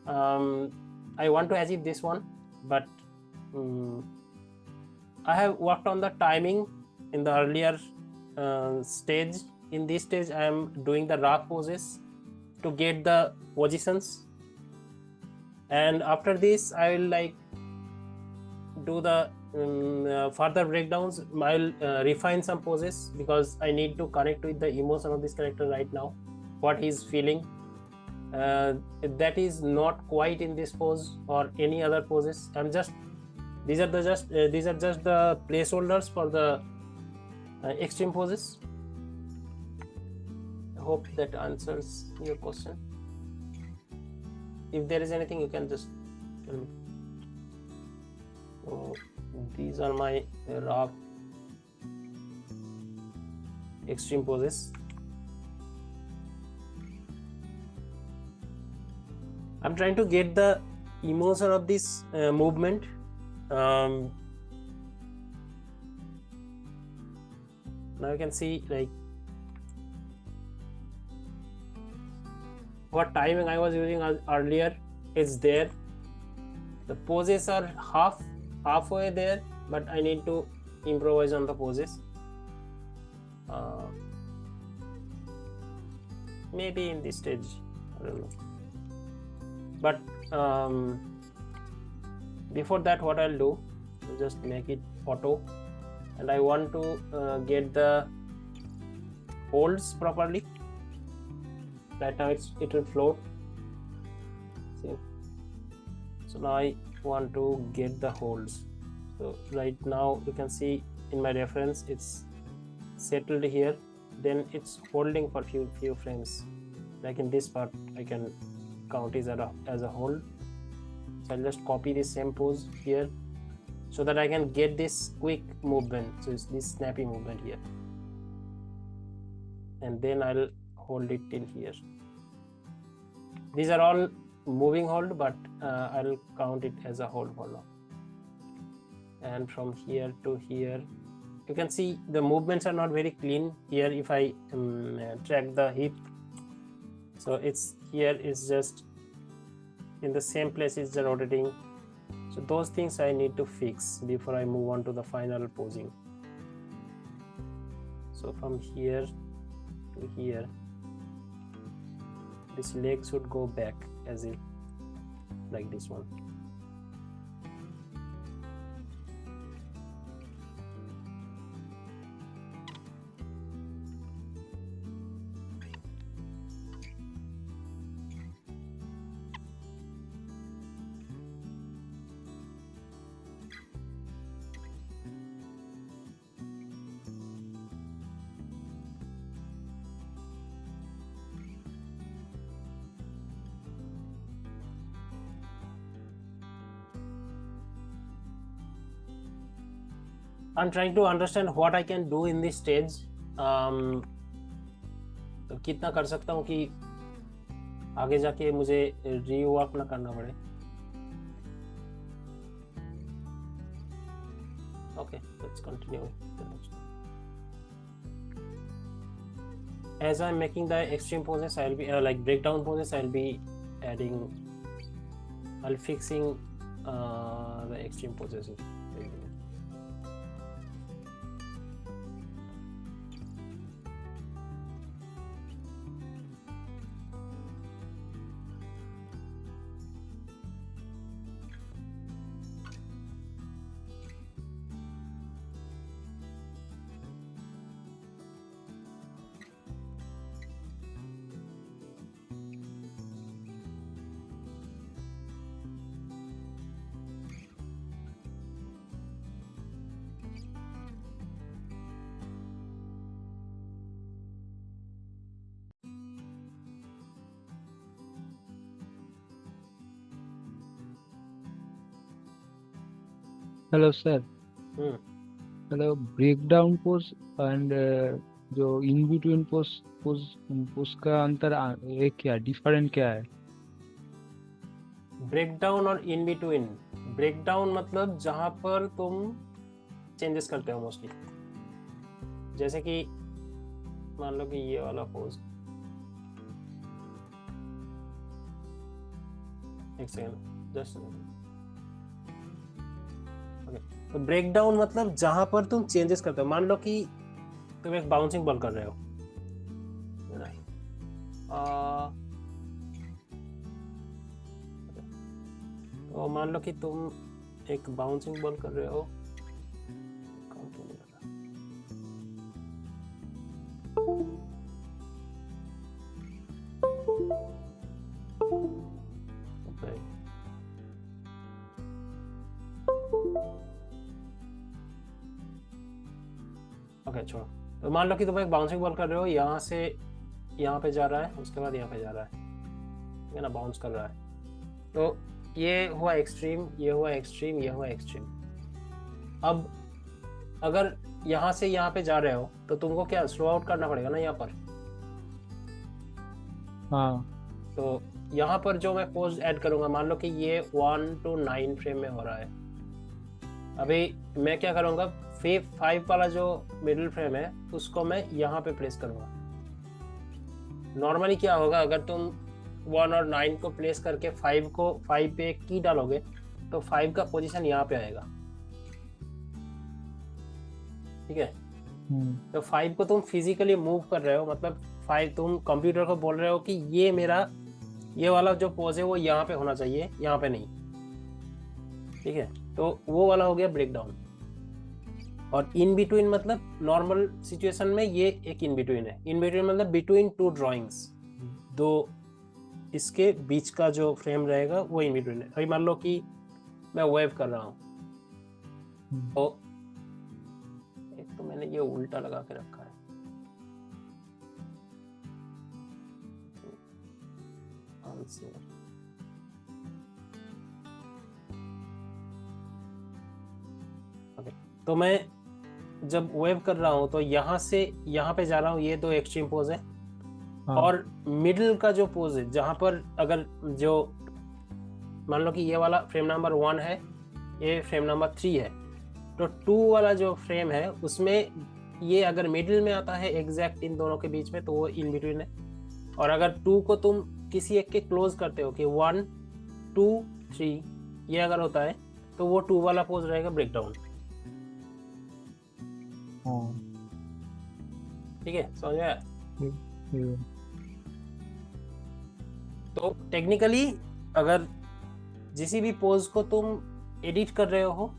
I want to achieve this one, but I have worked on the timing in the earlier stage. In this stage I am doing the rock poses to get the positions, and after this I will do the further breakdowns. I'll refine some poses because I need to connect with the emotion of this character right now, what he's feeling. That is not quite in this pose or any other poses. These are just the placeholders for the extreme poses. I hope that answers your question. If there is anything, you can just tell me. So these are my rock extreme poses. I'm trying to get the emotion of this movement. now you can see like what timing I was using earlier is there. The poses are halfway there, but I need to improvise on the poses. Maybe in this stage, I don't know. But before that, what I'll do, I'll just make it auto, and I want to get the holds properly. Right now it will float. See? So now I want to get the holds. So right now you can see in my reference it's settled here, then it's holding for few frames. Like in this part I can count it as a hold. So I'll just copy the same pose here so that I can get this quick movement. So it's this snappy movement here, and then I'll hold it till here. These are all moving hold, but I'll count it as a hold for now. And from here to here, you can see the movements are not very clean here. If I track the hip, so it's here is just in the same place, it's rotating. So those things I need to fix before I move on to the final posing. So from here to here, this leg should go back as if like this one. I'm trying to understand what I can do in this stage. तो कितना कर सकता हूँ कि आगे जाके मुझे रीवर्क ना करना पड़े. Okay, let's continue with the next one. As I'm making the extreme poses, I'll be like breakdown poses, I'll fixing the extreme poses. Hello sir. Hmm. Hello. Breakdown pose and जो इन बिटवीन पोज का अंतर ये क्या डिफरेंट क्या है? ब्रेकडाउन और इन बिटवीन. ब्रेकडाउन मतलब जहां पर तुम चेंजेस करते हो मोस्टली, जैसे कि मान लो कि ये वाला पोज. एक सेकंड, जस्ट ओके. तो ब्रेकडाउन मतलब जहां पर तुम चेंजेस करते हो. मान लो कि तुम एक बाउंसिंग बॉल कर रहे हो, तो मान लो कि तुम एक बाउंसिंग बॉल कर रहे हो. ओके छोड़ो. तो मान लो कि तुम एक बाउंसिंग बॉल कर रहे हो, यहाँ से यहाँ पे जा रहा है, उसके बाद यहाँ पे जा रहा है, ठीक है ना, बाउंस कर रहा है. तो ये हुआ एक्सट्रीम, ये हुआ एक्सट्रीम, ये हुआ एक्सट्रीम. अब अगर यहाँ से यहाँ पे जा रहे हो तो तुमको क्या स्लो आउट करना पड़ेगा ना यहाँ पर. हाँ. तो यहाँ पर जो मैं पोज ऐड करूंगा, मान लो कि ये 1 to 9 फ्रेम में हो रहा है, अभी मैं क्या करूँगा, 5 वाला जो मिडिल फ्रेम है उसको मैं यहाँ पे प्लेस करूँगा। नॉर्मली क्या होगा, अगर तुम 1 और 9 को प्लेस करके 5 पे एक की डालोगे तो 5 का पोजीशन यहाँ पे आएगा, ठीक है। तो 5 को तुम फिजिकली मूव कर रहे हो, मतलब 5 तुम कंप्यूटर को बोल रहे हो कि ये मेरा ये वाला जो पोज है वो यहाँ पे होना चाहिए, यहाँ पे नहीं, ठीक है। तो वो वाला हो गया ब्रेक डाउन। और इन बिटवीन मतलब नॉर्मल सिचुएशन में ये एक इन बिटवीन है। इन बिटवीन मतलब बिटवीन टू ड्राइंग्स, दो इसके बीच का जो फ्रेम रहेगा वो इन बिटवीन है। अभी मान लो कि मैं वेव कर रहा हूँ, तो एक तो मैंने ये उल्टा लगा के रखा है, ओके। तो मैं जब वेव कर रहा हूँ तो यहाँ से यहाँ पे जा रहा हूँ, ये दो एक्सट्रीम पोज है। और मिडिल का जो पोज है, जहाँ पर अगर जो मान लो कि ये वाला फ्रेम नंबर 1 है, ये फ्रेम नंबर 3 है, तो 2 वाला जो फ्रेम है उसमें ये अगर मिडिल में आता है एग्जैक्ट इन दोनों के बीच में तो वो इन बिटवीन है। और अगर 2 को तुम किसी एक के क्लोज करते हो कि 1 2 3 ये अगर होता है तो वो 2 वाला पोज रहेगा ब्रेक डाउन, ठीक है, समझ में आया? तो टेक्निकली अगर जिस भी पोज को तुम एडिट कर रहे हो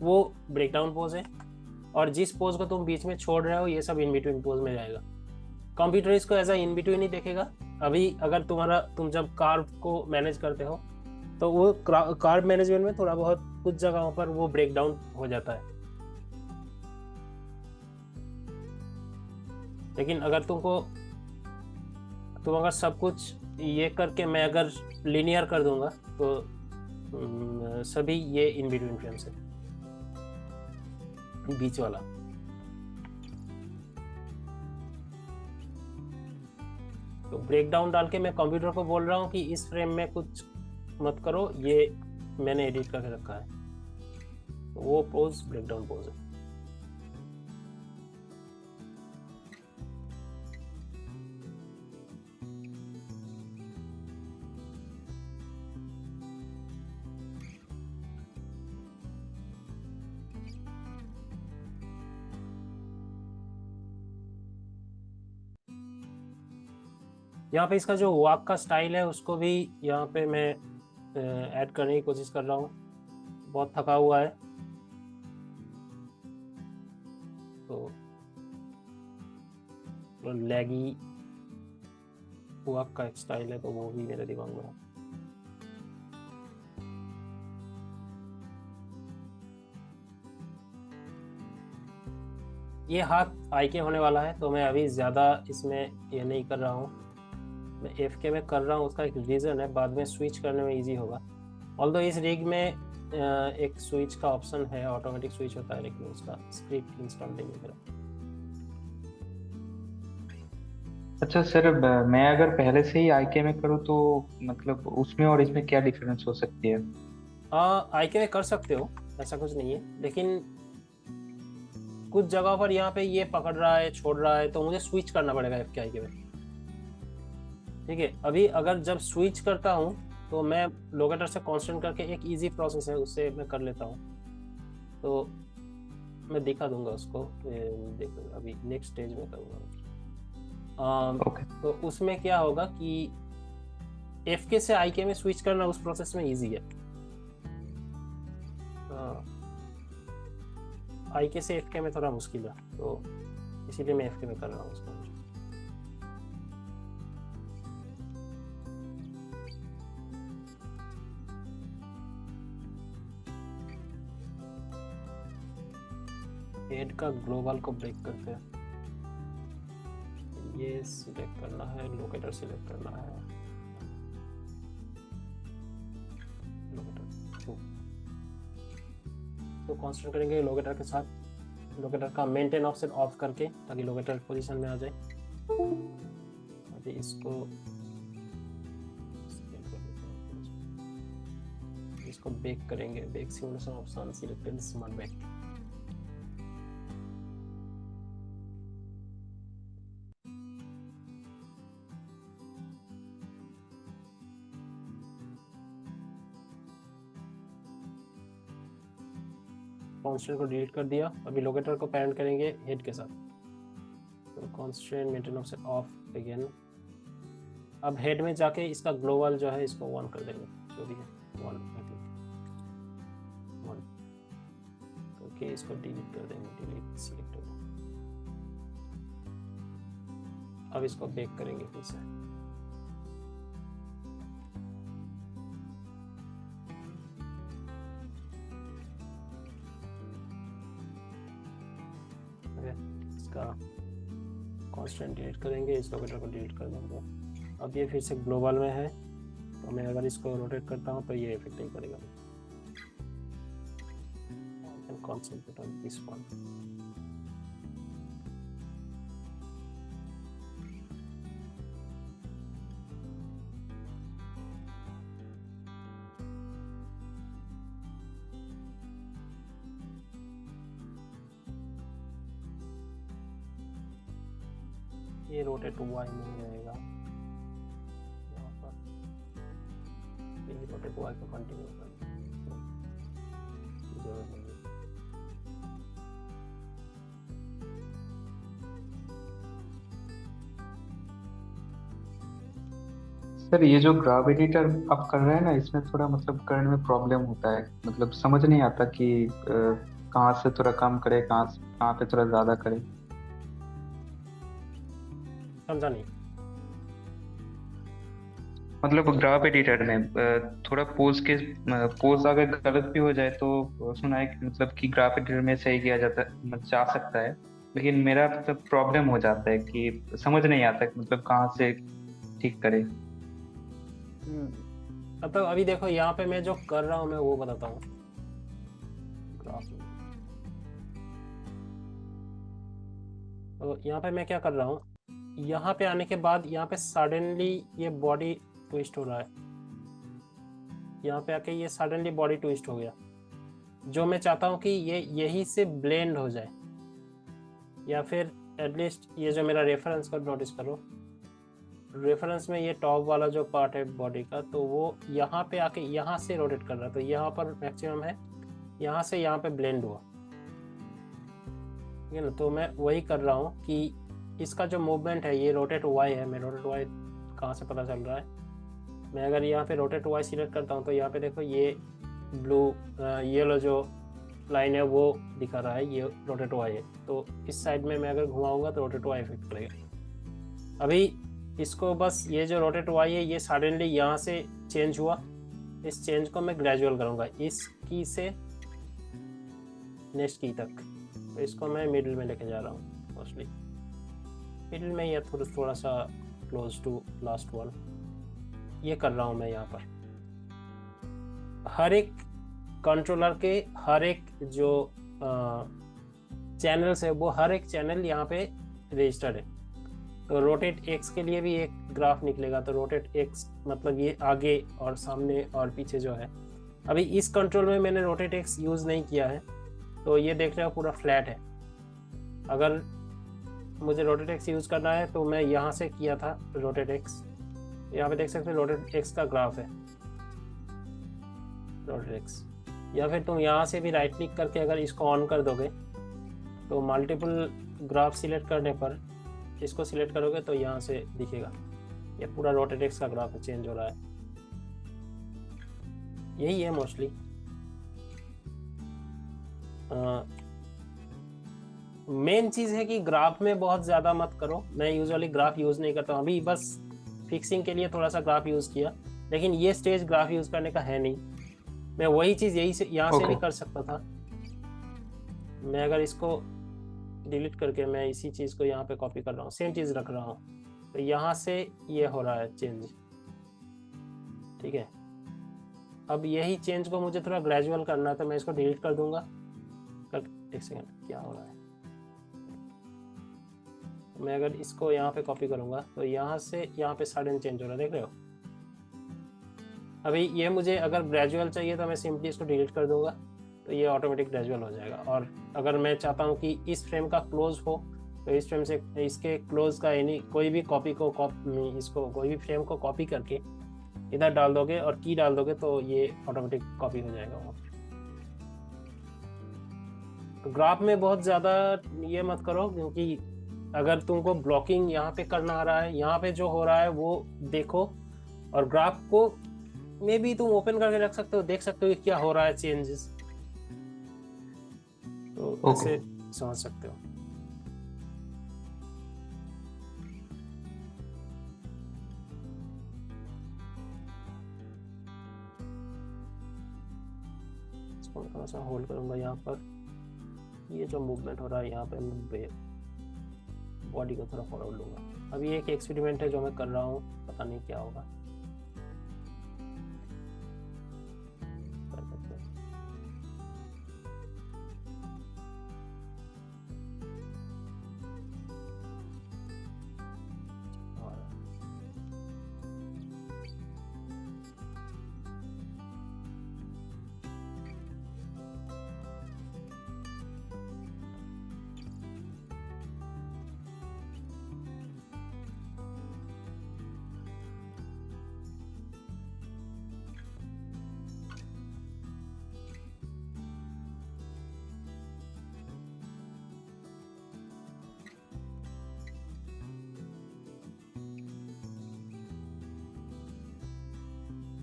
वो ब्रेक डाउन पोज है, और जिस पोज को तुम बीच में छोड़ रहे हो ये सब इन बिटवीन पोज में जाएगा। कंप्यूटर इसको एज अ इन बिटवीन ही देखेगा। अभी अगर तुम जब कार्व को मैनेज करते हो तो वो कार्व मैनेजमेंट में थोड़ा बहुत कुछ जगहों पर वो ब्रेक डाउन हो जाता है, लेकिन अगर तुम अगर सब कुछ ये करके मैं अगर लीनियर कर दूंगा तो सभी ये इन बिटवीन फ्रेम्स है, बीच वाला। तो ब्रेक डाउन डाल के मैं कंप्यूटर को बोल रहा हूँ कि इस फ्रेम में कुछ मत करो, ये मैंने एडिट करके रखा है, तो वो पोज ब्रेक डाउन पोज है। यहाँ पे इसका जो वॉक का स्टाइल है उसको भी यहाँ पे मैं ऐड करने की कोशिश कर रहा हूँ। बहुत थका हुआ है तो लैगी वॉक का एक स्टाइल है, तो वो भी मेरे दिमाग में है। ये हाथ आई के होने वाला है, तो मैं अभी ज़्यादा इसमें ये नहीं कर रहा हूँ, मैं FK में कर रहा हूँ। उसका एक रीज़न है, बाद में स्विच करने में इजी होगा। ऑल्दो इस रिग में एक स्विच का ऑप्शन है, ऑटोमेटिक स्विच होता है, लेकिन उसका स्क्रिप्ट इंस्टॉल नहीं है मेरा। अच्छा सर, मैं अगर पहले से ही IK में करूँ तो मतलब उसमें और इसमें क्या डिफरेंस हो सकती है? IK में कर सकते हो, ऐसा कुछ नहीं है, लेकिन कुछ जगह पर यहाँ पे ये पकड़ रहा है छोड़ रहा है तो मुझे स्विच करना पड़ेगा FK IK में, ठीक है। अभी अगर जब स्विच करता हूँ तो मैं लोकेटर से कांस्टेंट करके एक इजी प्रोसेस है उससे मैं कर लेता हूँ, तो मैं दिखा दूंगा उसको, देखो अभी नेक्स्ट स्टेज में करूँगा। तो उसमें क्या होगा कि FK से IK में स्विच करना उस प्रोसेस में इजी है, IK से FK में थोड़ा मुश्किल है, तो इसीलिए मैं FK में कर रहा हूँ उसको। हेड का ग्लोबल को ब्रेक करके ये सिलेक्ट करना है, लोकेटर सिलेक्ट करना है, लोकेटर तो कांस्टेंट करेंगे लोकेटर के साथ, लोकेटर का मेंटेन ऑप्शन ऑफ करके ताकि लोकेटर पोजीशन में आ जाए। अभी इसको इसको बेक करेंगे, bake simulation option selected smart bake. Constant को डिलीट कर दिया। अभी लोकेटर को पेरेंट करेंगे हेड के साथ, तो कॉन्स्टेंट मेंटेनेंस ऑफ अगेन। अब हेड में जाके इसका ग्लोबल जो है इसको 1 कर देंगे, जो भी है 1 ओके। इसको डिलीट कर देंगे, डिलीट सिलेक्ट हो। अब इसको बेक करेंगे फिर से। इसका कॉन्स्टेंट डिलीट करेंगे, इस लोकेटर को डिलीट कर देंगे। अब ये फिर से ग्लोबल में है, तो मैं अगर इसको रोटेट करता हूँ तो ये इफेक्ट नहीं करेगा। Concentrate on this one. ये रोटेट हुआ ही नहीं रहेगा यहाँ पर, ये रोटेट हुआ को कंटिन्यू करें, जरूरत नहीं। सर ये जो ग्राफ एडिटर आप कर रहे हैं ना, इसमें थोड़ा मतलब करने में प्रॉब्लम होता है, मतलब समझ नहीं आता कि कहाँ से थोड़ा कम करे, कहाँ पे थोड़ा ज्यादा करे। समझा नहीं। मतलब ग्राफ एडिटर में थोड़ा पोज अगर गलत भी हो जाए तो सुना है कि मतलब कि ग्राफ एडिटर में सही किया जा सकता है, लेकिन मेरा मतलब प्रॉब्लम हो जाता है कि समझ नहीं आता कि मतलब कहाँ से ठीक करे। मतलब अभी देखो यहाँ पे मैं जो कर रहा हूँ मैं वो बताता हूँ। तो यहाँ पे मैं क्या कर रहा हूँ, यहाँ पे आने के बाद यहाँ पे सडनली ये बॉडी ट्विस्ट हो रहा है, यहाँ पे आके ये सडनली बॉडी ट्विस्ट हो गया। जो मैं चाहता हूँ कि ये यही से ब्लेंड हो जाए, या फिर एटलीस्ट ये जो मेरा रेफरेंस का नोटिस करो, रेफरेंस में ये टॉप वाला जो पार्ट है बॉडी का, तो वो यहाँ पे आके यहाँ से रोटेट कर रहा है, तो यहाँ पर मैक्सिमम है, यहाँ से यहाँ पे ब्लेंड हुआ, ठीक है ना। तो मैं वही कर रहा हूँ कि इसका जो मूवमेंट है ये रोटेट वाई है। मैं रोटेट वाई कहाँ से पता चल रहा है, मैं अगर यहाँ पे रोटेट वाई सिलेक्ट करता हूँ तो यहाँ पे देखो ये ब्लू येलो जो लाइन है वो दिखा रहा है, ये रोटेट वाई है। तो इस साइड में मैं अगर घुमाऊंगा तो रोटेट वाई इफेक्ट करेगा। अभी इसको बस ये जो रोटेट वाई है ये सडनली यहाँ से चेंज हुआ, इस चेंज को मैं ग्रेजुअल करूँगा इस की से नेक्स्ट की तक। तो इसको मैं मिडिल में लेके जा रहा हूँ, मोस्टली मिडिल में या थोड़ा सा क्लोज टू लास्ट वन, ये कर रहा हूँ मैं यहाँ पर। हर एक कंट्रोलर के हर एक जो चैनल्स है वो हर एक चैनल यहाँ पे रजिस्टर्ड है। तो रोटेट एक्स के लिए भी एक ग्राफ निकलेगा, तो रोटेट एक्स मतलब ये आगे और सामने और पीछे जो है। अभी इस कंट्रोल में मैंने रोटेट एक्स यूज़ नहीं किया है, तो ये देख रहे हो पूरा फ्लैट है। अगर मुझे रोटेट एक्स यूज़ करना है तो मैं यहाँ से किया था रोटेट एक्स, यहाँ पे देख सकते हो रोटेट एक्स का ग्राफ है, रोटेट एक्स। या फिर तुम यहाँ से भी राइट क्लिक करके अगर इसको ऑन कर दोगे तो मल्टीपल ग्राफ सिलेक्ट करने पर इसको सिलेक्ट करोगे तो यहाँ से दिखेगा ये पूरा रोटेट एक्स का ग्राफ चेंज हो रहा है। यही है मोस्टली। मेन चीज़ है कि ग्राफ में बहुत ज़्यादा मत करो। मैं यूजुअली ग्राफ यूज़ नहीं करता हूँ, अभी बस फिक्सिंग के लिए थोड़ा सा ग्राफ यूज़ किया, लेकिन ये स्टेज ग्राफ यूज़ करने का है नहीं। मैं वही चीज़ यही से यहाँ से भी कर सकता था। मैं अगर इसको डिलीट करके मैं इसी चीज़ को यहाँ पे कॉपी कर रहा हूँ, सेम चीज़ रख रहा हूँ, तो यहाँ से ये हो रहा है चेंज, ठीक है। अब यही चेंज को मुझे थोड़ा ग्रेजुअल करना है, तो मैं इसको डिलीट कर दूंगा। एक सेकेंड, क्या हो रहा है, मैं अगर इसको यहाँ पे कॉपी करूँगा तो यहाँ से यहाँ पे सडन चेंज हो रहा है, देख रहे हो। अभी ये मुझे अगर ग्रेजुअल चाहिए तो मैं सिंपली इसको डिलीट कर दूंगा, तो ये ऑटोमेटिक ग्रेजुअल हो जाएगा। और अगर मैं चाहता हूँ कि इस फ्रेम का क्लोज हो, तो इस फ्रेम से इसके क्लोज का यानी कोई भी कॉपी को इसको कोई भी फ्रेम को कॉपी करके इधर डाल दोगे और की डाल दोगे तो ये ऑटोमेटिक कॉपी हो जाएगा वो। तो ग्राफ में बहुत ज़्यादा ये मत करो, क्योंकि अगर तुमको ब्लॉकिंग यहाँ पे करना आ रहा है, यहाँ पे जो हो रहा है वो देखो, और ग्राफ को मे भी तुम ओपन करके रख सकते हो, देख सकते हो कि क्या हो रहा है चेंजेस, तो ऐसे समझ सकते हो। इसको मैं थोड़ा सा होल्ड करूंगा यहाँ पर। ये जो मूवमेंट हो रहा है यहाँ पे मैं बॉडी को थोड़ा फॉरवर्ड लूंगा। अभी एक एक्सपेरिमेंट है जो मैं कर रहा हूँ, पता नहीं क्या होगा।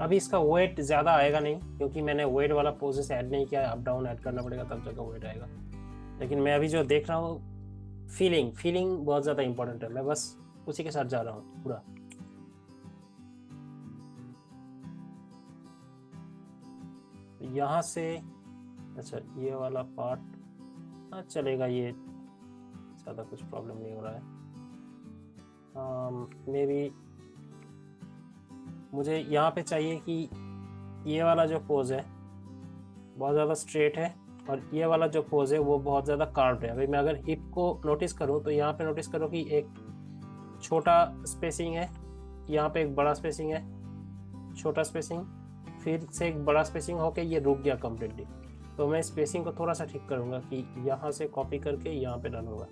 अभी इसका वेट ज़्यादा आएगा नहीं, क्योंकि मैंने वेट वाला पोजेस ऐड नहीं किया है। अप डाउन ऐड करना पड़ेगा तब जाकर वेट आएगा। लेकिन मैं अभी जो देख रहा हूँ, फीलिंग बहुत ज़्यादा इंपॉर्टेंट है। मैं बस उसी के साथ जा रहा हूँ पूरा। यहाँ से अच्छा ये वाला पार्ट हाँ चलेगा, ये ज़्यादा कुछ प्रॉब्लम नहीं हो रहा है। मे बी मुझे यहाँ पे चाहिए कि ये वाला जो पोज है बहुत ज़्यादा स्ट्रेट है और ये वाला जो पोज है वो बहुत ज़्यादा कार्व्ड है। अभी मैं अगर हिप को नोटिस करूँ तो यहाँ पे नोटिस करो कि एक छोटा स्पेसिंग है, यहाँ पे एक बड़ा स्पेसिंग है, छोटा स्पेसिंग, फिर से एक बड़ा स्पेसिंग होके ये रुक गया कम्प्लीटली। तो मैं स्पेसिंग को थोड़ा सा ठीक करूँगा कि यहाँ से कॉपी करके यहाँ पे डालूंगा।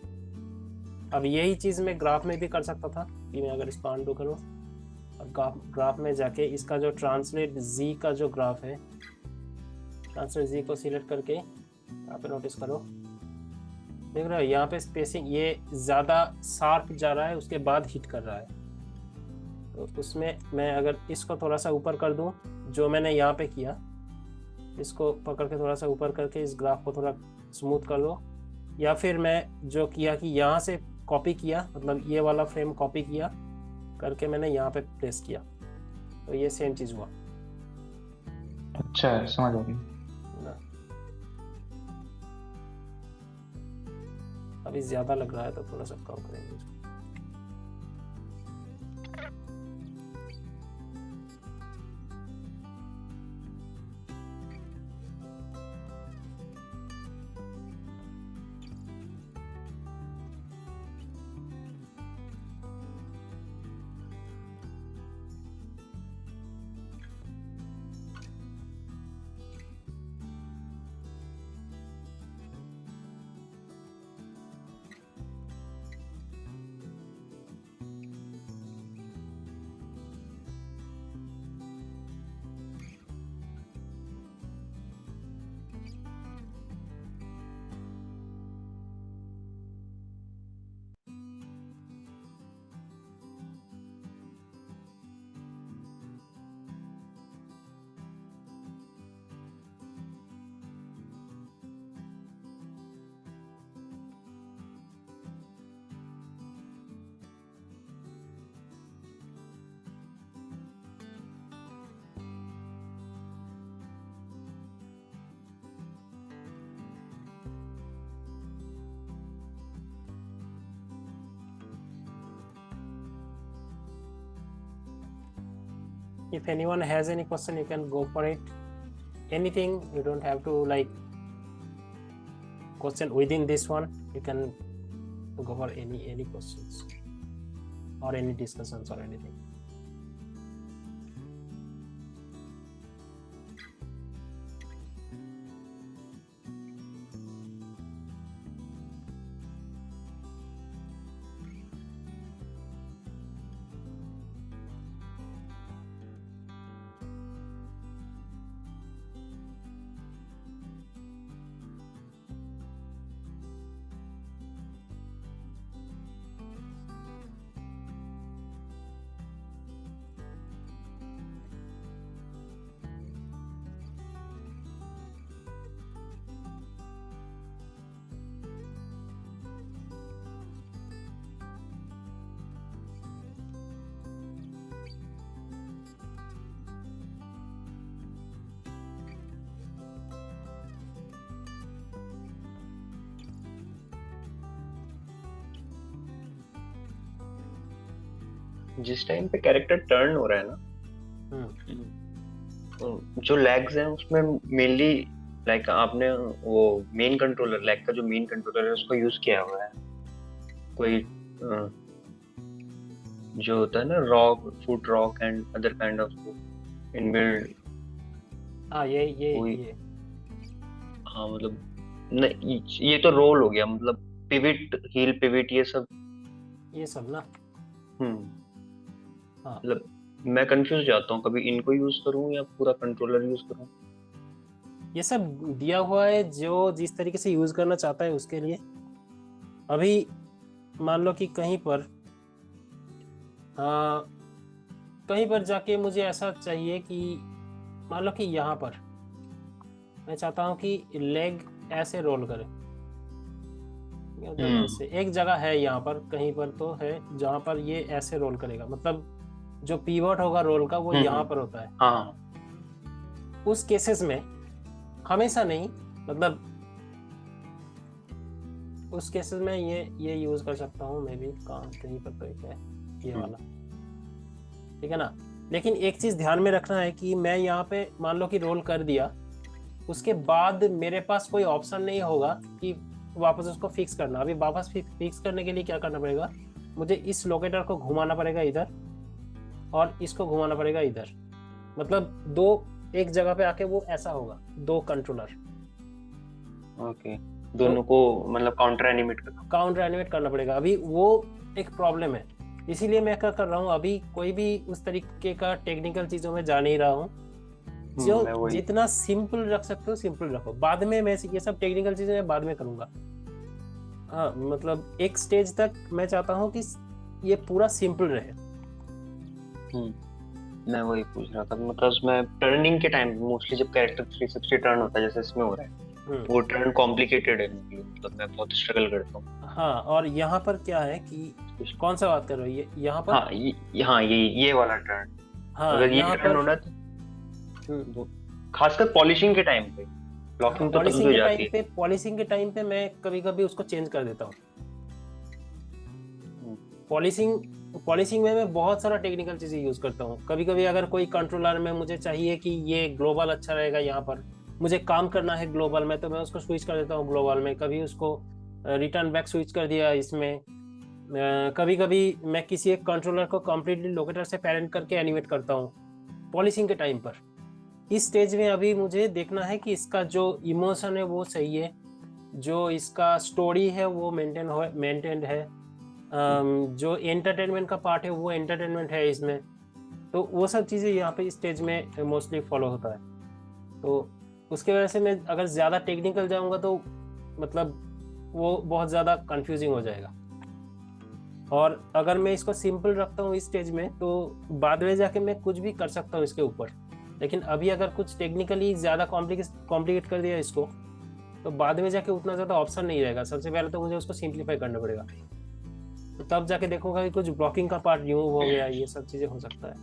अब यही चीज़ मैं ग्राफ में भी कर सकता था कि मैं अगर इसको अनडू करूँ और ग्राफ में जाके इसका जो ट्रांसलेट जी का जो ग्राफ है, ट्रांसलेट जी को सिलेक्ट करके यहाँ पे नोटिस करो, देख रहे हो यहाँ पे स्पेसिंग ये ज़्यादा शार्प जा रहा है, उसके बाद हिट कर रहा है। तो उसमें मैं अगर इसको थोड़ा सा ऊपर कर दूँ, जो मैंने यहाँ पे किया, इसको पकड़ के थोड़ा सा ऊपर करके इस ग्राफ को थोड़ा स्मूथ कर लो, या फिर मैं जो किया कि यहाँ से कॉपी किया, मतलब ये वाला फ्रेम कॉपी किया करके मैंने यहाँ पे प्लेस किया, तो ये सेम चीज़ हुआ। अच्छा है, समझ आ गई। अभी ज़्यादा लग रहा है तो थोड़ा सा कम करेंगे इसको। If anyone has any question, you can go for it. Anything, you don't have to like question within this one. You can go for any questions or any discussions or anything. जिस टाइम पे कैरेक्टर टर्न हो रहा है ना, जो लैग्स हैं उसमें मेनली लाइक आपने वो मेन कंट्रोलर, लैग का जो मेन कंट्रोलर है उसको यूज किया हुआ है कोई जो होता है ना rock, foot rock and other kind of inbuilt. हाँ ये हाँ मतलब नहीं, ये तो रोल हो गया, मतलब पिविट, हील पिविट, ये सब ना। हाँ मतलब मैं कंफ्यूज जाता हूँ, कभी इनको यूज करूँ या पूरा कंट्रोलर यूज करूँ। ये सब दिया हुआ है जो जिस तरीके से यूज करना चाहता है उसके लिए। अभी मान लो कि कहीं पर जाके मुझे ऐसा चाहिए कि मान लो कि यहाँ पर मैं चाहता हूँ कि लेग ऐसे रोल करे, ऐसे एक जगह है यहाँ पर कहीं पर तो है जहाँ पर ये ऐसे रोल करेगा, मतलब जो पीवट होगा रोल का वो यहाँ पर होता है। हाँ उस केसेस में हमेशा नहीं, मतलब उस केसेस में ये यूज कर सकता हूँ मैं भी, कहीं पर तो एक है ये वाला, ठीक है ना। लेकिन एक चीज ध्यान में रखना है कि मैं यहाँ पे मान लो कि रोल कर दिया, उसके बाद मेरे पास कोई ऑप्शन नहीं होगा कि वापस उसको फिक्स करना। अभी वापस फिक्स करने के लिए क्या करना पड़ेगा, मुझे इस लोकेटर को घुमाना पड़ेगा इधर और इसको घुमाना पड़ेगा इधर, मतलब दो एक जगह पे आके वो ऐसा होगा, दो कंट्रोलर। ओके, दोनों को मतलब काउंटर एनिमेट करना पड़ेगा। अभी वो एक प्रॉब्लम है, इसीलिए मैं क्या कर रहा हूँ, अभी कोई भी उस तरीके का टेक्निकल चीजों में जा नहीं रहा हूँ। जो जितना सिंपल रख सकते हो सिंपल रखो, बाद में मैं ये सब टेक्निकल चीजें मैं बाद में करूंगा। हाँ मतलब एक स्टेज तक मैं चाहता हूँ कि ये पूरा सिंपल रहे। मैं वही पूछ रहा था, मतलब उसमें टर्निंग के टाइम मोस्टली जब कैरेक्टर 360 टर्न होता है जैसे इसमें हो रहा है, वो टर्न कॉम्प्लिकेटेड है, मतलब मैं बहुत स्ट्रगल करता हूँ। हाँ और यहाँ पर क्या है कि कौन सा बात कर रहे हो, ये यहाँ पर? हाँ ये वाला टर्न। हाँ अगर ये टर्न होना तो खासकर पॉलिशिंग के टाइम पे, ब्लॉकिंग तो तब हो जाती है। पॉलिशिंग के टाइम पे मैं कभी-कभी उसको चेंज कर देता हूँ। पॉलिशिंग में मैं बहुत सारा टेक्निकल चीजें यूज करता हूँ। कभी-कभी अगर कोई कंट्रोलर में मुझे चाहिए कि ये ग्लोबल अच्छा रहेगा, यहाँ पर मुझे काम करना है ग्लोबल में, तो मैं उसको स्विच कर देता हूँ ग्लोबल में। कभी उसको रिटर्न बैक स्विच कर दिया इसमें। कभी-कभी मैं किसी एक कंट्रोलर को कंप्लीटली लोकेटर से पेरेंट करके एनिमेट करता हूँ पॉलिशिंग के टाइम पर। इस स्टेज में अभी मुझे देखना है कि इसका जो इमोशन है वो सही है, जो इसका स्टोरी है वो मेंटेन्ड है, जो एंटरटेनमेंट का पार्ट है वो एंटरटेनमेंट है इसमें। तो वो सब चीज़ें यहाँ पे स्टेज में मोस्टली फॉलो होता है। तो उसके वजह से मैं अगर ज़्यादा टेक्निकल जाऊँगा तो मतलब वो बहुत ज़्यादा कंफ्यूजिंग हो जाएगा। और अगर मैं इसको सिंपल रखता हूँ इस स्टेज में तो बाद में जाके मैं कुछ भी कर सकता हूँ इसके ऊपर। लेकिन अभी अगर कुछ टेक्निकली ज़्यादा कॉम्प्लिकेट कर दिया इसको तो बाद में जाके उतना ज़्यादा ऑप्शन नहीं रहेगा। सबसे पहले तो मुझे उसको सिंप्लीफाई करना पड़ेगा, तो तब जाके देखूंगा कि कुछ ब्लॉकिंग का पार्ट रिमूव हो गया, ये सब चीज़ें हो सकता है।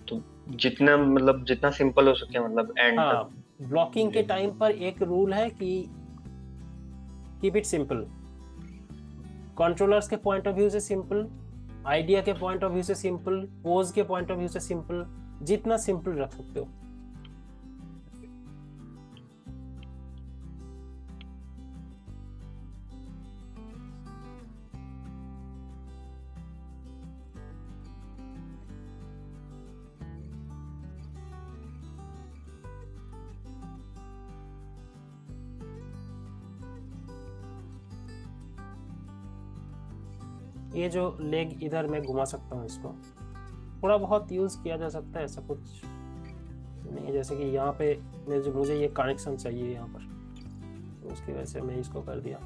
तो जितना सिंपल हो सके, मतलब एंड तक। ब्लॉकिंग के टाइम पर एक रूल है कि कीप इट सिंपल। कंट्रोलर्स के पॉइंट ऑफ व्यू से सिंपल, आइडिया के पॉइंट ऑफ व्यू से सिंपल, पोज के पॉइंट ऑफ व्यू से सिंपल, जितना सिंपल रख सकते हो। ये जो लेग इधर मैं घुमा सकता हूँ, इसको थोड़ा बहुत यूज किया जा सकता है, ऐसा कुछ नहीं। जैसे कि यहाँ पे मुझे ये कनेक्शन चाहिए यहाँ पर, तो उसकी वजह से मैं इसको कर दिया।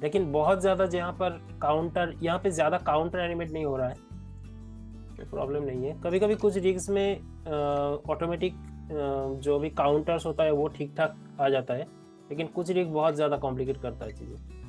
लेकिन बहुत ज़्यादा यहाँ पर यहाँ पे ज़्यादा काउंटर एनिमेट नहीं हो रहा है, तो प्रॉब्लम नहीं है। कभी कभी कुछ रिग्स में ऑटोमेटिक जो भी काउंटर्स होता है वो ठीक ठाक आ जाता है, लेकिन कुछ रिग बहुत ज़्यादा कॉम्प्लिकेट करता है चीज़ें।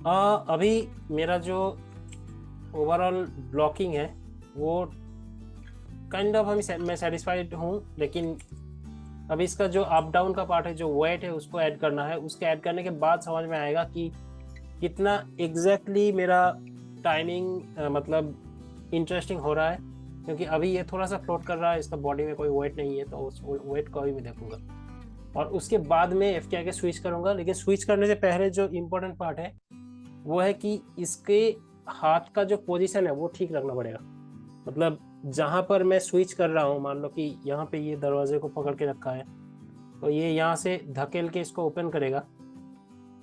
अभी मेरा जो ओवरऑल ब्लॉकिंग है वो काइंड ऑफ मैं सेटिस्फाइड हूँ, लेकिन अभी इसका जो अप डाउन का पार्ट है, जो वेट है, उसको ऐड करना है। उसके ऐड करने के बाद समझ में आएगा कि कितना एग्जैक्टली मेरा टाइमिंग मतलब इंटरेस्टिंग हो रहा है, क्योंकि अभी ये थोड़ा सा फ्लोट कर रहा है, इसका बॉडी में कोई वेट नहीं है, तो उस वेट को अभी मैं देखूंगा और उसके बाद में एफ के आगे स्विच करूंगा। लेकिन स्विच करने से पहले जो इम्पोर्टेंट पार्ट है वो है कि इसके हाथ का जो पोजीशन है वो ठीक रखना पड़ेगा। मतलब जहाँ पर मैं स्विच कर रहा हूँ, मान लो कि यहाँ पे ये दरवाजे को पकड़ के रखा है, तो ये यहाँ से धकेल के इसको ओपन करेगा,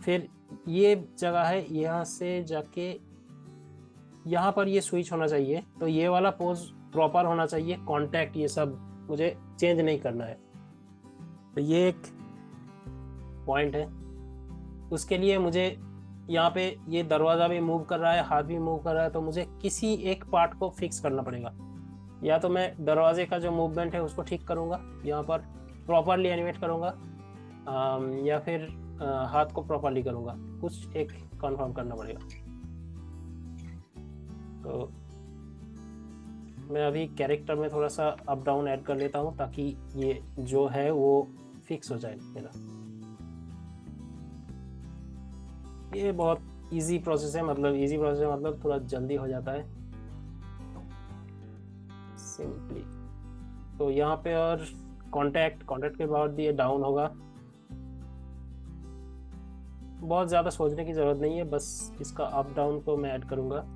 फिर ये जगह है, यहाँ से जाके यहाँ पर ये स्विच होना चाहिए, तो ये वाला पोज प्रॉपर होना चाहिए। कांटेक्ट ये सब मुझे चेंज नहीं करना है, तो ये एक पॉइंट है। उसके लिए मुझे यहाँ पे ये दरवाज़ा भी मूव कर रहा है, हाथ भी मूव कर रहा है, तो मुझे किसी एक पार्ट को फिक्स करना पड़ेगा। या तो मैं दरवाजे का जो मूवमेंट है उसको ठीक करूँगा, यहाँ पर प्रॉपरली एनिमेट करूँगा, या फिर हाथ को प्रॉपरली करूँगा, कुछ एक कंफर्म करना पड़ेगा। तो मैं अभी कैरेक्टर में थोड़ा सा अप डाउन ऐड कर लेता हूँ ताकि ये जो है वो फिक्स हो जाए मेरा। ये बहुत इजी प्रोसेस है, मतलब थोड़ा जल्दी हो जाता है सिंपली। तो यहाँ पे और कांटेक्ट के बाद ये डाउन होगा। बहुत ज़्यादा सोचने की ज़रूरत नहीं है, बस इसका अप डाउन को मैं ऐड करूँगा।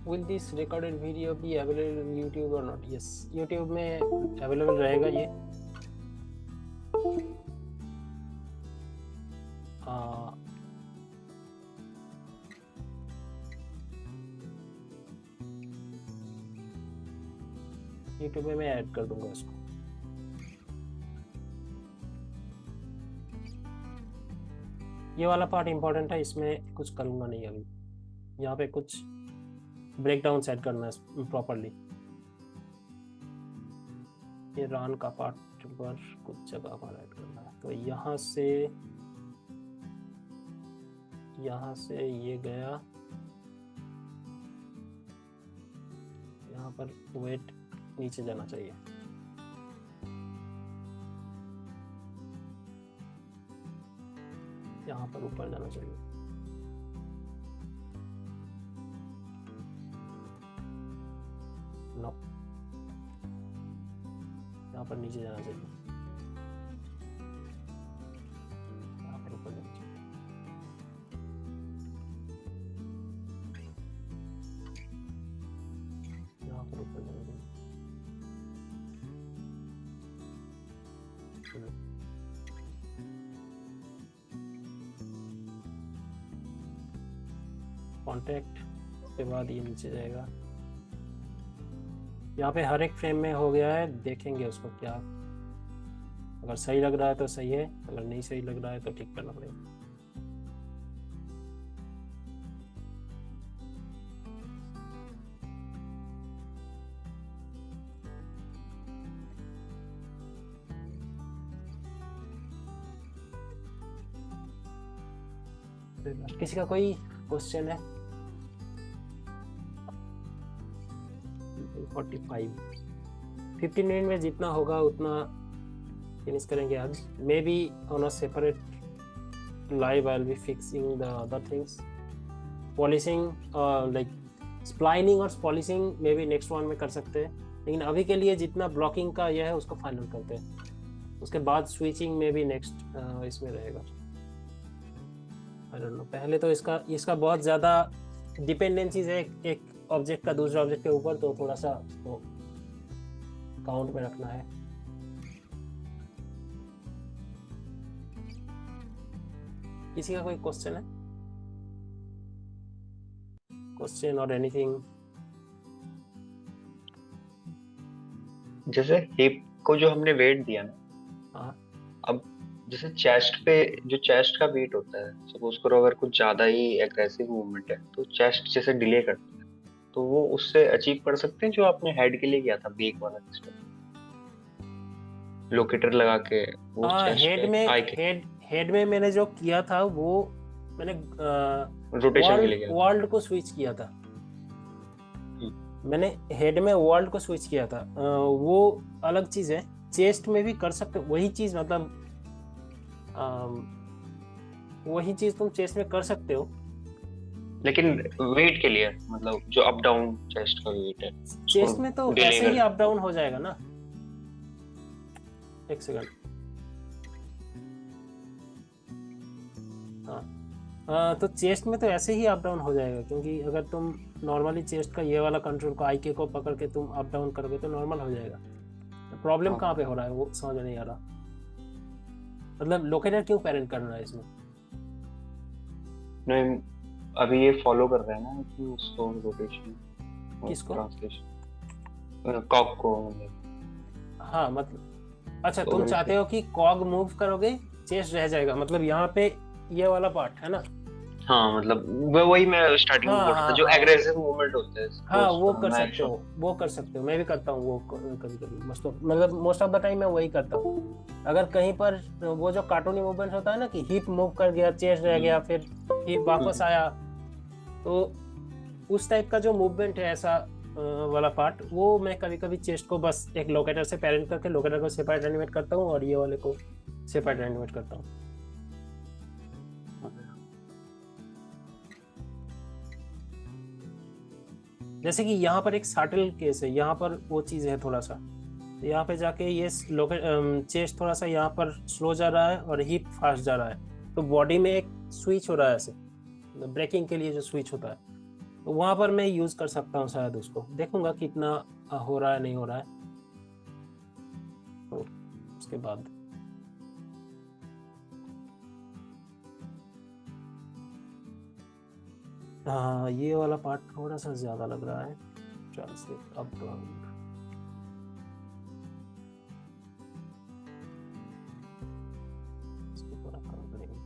Will this recorded video be available on YouTube or not? Yes, YouTube में available रहेगा ये। YouTube में मैं ऐड कर दूंगा इसको। ये वाला पार्ट इम्पोर्टेंट है, इसमें कुछ करूँगा नहीं अभी। यहाँ पे कुछ ब्रेक डाउन सेट करना है प्रॉपरली। ये रन का पार्ट पर कुछ जगह पर ऐड करना है, तो यहाँ से ये गया, यहाँ पर वेट नीचे जाना चाहिए। यहाँ पर ऊपर जाना चाहिए। नो, यहाँ पर नीचे जाना चाहिए, यहाँ पर ऊपर जाना चाहिए। यहाँ पर ऊपर जाना चाहिए। कॉन्टेक्ट के बाद ये नीचे जाएगा। यहाँ पे हर एक फ्रेम में हो गया है, देखेंगे उसको क्या, अगर सही लग रहा है तो सही है, अगर नहीं सही लग रहा है तो ठीक करना पड़ेगा। किसी का कोई क्वेश्चन है? 15 मिनट में जितना होगा उतना फिनिश करेंगे आज। Maybe on a separate live I will be fixing the other things, polishing like splining और polishing maybe next one में कर सकते हैं, लेकिन अभी के लिए जितना ब्लॉकिंग का यह है उसको फाइनल करते हैं। उसके बाद स्विचिंग में भी नेक्स्ट इसमें रहेगा। आई डोंट नो, पहले तो इसका बहुत ज़्यादा डिपेंडेंसीज है एक ऑब्जेक्ट का दूसरे ऑब्जेक्ट के ऊपर, तो थोड़ा सा तो काउंट में रखना है। किसी का कोई क्वेश्चन है? क्वेश्चन और एनीथिंग? जैसे हिप को जो हमने वेट दिया ना, हाँ अब जैसे चेस्ट पे जो चेस्ट का वेट होता है, सपोज करो अगर कुछ ज्यादा ही एग्रेसिव मूवमेंट है तो चेस्ट जैसे डिले करता है, तो वो उससे अचीव कर सकते हैं जो आपने हेड के लिए किया था बेक वाला सिस्टम, लोकेटर लगा के वो हाँ, चेस्ट हेड पे में आई के हेड में मैंने जो किया था वो मैंने रोटेशन के लिए किया। वर्ल्ड को स्विच किया था। मैंने हेड में वर्ल्ड को स्विच किया था, वो अलग चीज है। चेस्ट में भी कर सकते हो वही चीज, मतलब वही चीज तुम चेस्ट में कर सकते हो, लेकिन वेट के लिए मतलब जो अप डाउन चेस्ट का वेट है चेस्ट में तो delay ऐसे ही कर- अप डाउन हो जाएगा ना। एक सेकंड, हाँ तो चेस्ट में तो ऐसे ही अप डाउन हो जाएगा, क्योंकि अगर तुम नॉर्मली चेस्ट का ये वाला कंट्रोल को आईके को पकड़ के तुम अप डाउन करोगे तो नॉर्मल हो जाएगा। प्रॉब्लम हाँ। कहाँ पे हो रहा है वो समझ में नहीं आ रहा, मतलब लोकेटर क्यों पेरेंट करना है इसमें? नहीं, अभी ये फॉलो कर रहे हैं ना कि उसको रोटेशन, किसको? ट्रांसलेशन कॉक को हाँ मतलब अच्छा, तो तुम अगर चाहते हो कि कॉग मूव करोगे चेस्ट रह जाएगा, मतलब यहाँ पे ये वाला पार्ट है ना। हाँ मतलब वही मैं स्टार्टिंग में हाँ, बोल रहा था, हाँ, जो हाँ। एग्रेसिव मूवमेंट होते हैं हाँ वो कर मैं सकते हो, वो कर सकते हो, मैं भी करता हूँ वो कभी कभी, मतलब मोस्ट ऑफ द टाइम मैं वही करता हूँ। अगर कहीं पर वो जो कार्टूनी मूवमेंट होता है ना कि हिप मूव कर गया, चेस्ट रह गया, फिर हिप वापस आया, तो उस टाइप का जो मूवमेंट है ऐसा वाला पार्ट, वो मैं कभी कभी चेस्ट को बस एक लोकेटर से पेरेंट करके लोकेटर को सेपरेट एनिमेट करता हूँ और ये वाले को सेपरेट एनिमेट करता हूँ। जैसे कि यहाँ पर एक सटल केस है, यहाँ पर वो चीज़ है थोड़ा सा, तो यहाँ पे जाके ये चेस्ट थोड़ा सा यहाँ पर स्लो जा रहा है और हिप फास्ट जा रहा है, तो बॉडी में एक स्विच हो रहा है ऐसे, ब्रेकिंग के लिए जो स्विच होता है, तो वहाँ पर मैं यूज़ कर सकता हूँ शायद उसको, देखूंगा कितना हो रहा है नहीं हो रहा है, तो उसके बाद हाँ ये वाला पार्ट थोड़ा सा ज़्यादा लग रहा है। ट्रांसलेट अप डाउन, इसको थोड़ा कम करेंगे।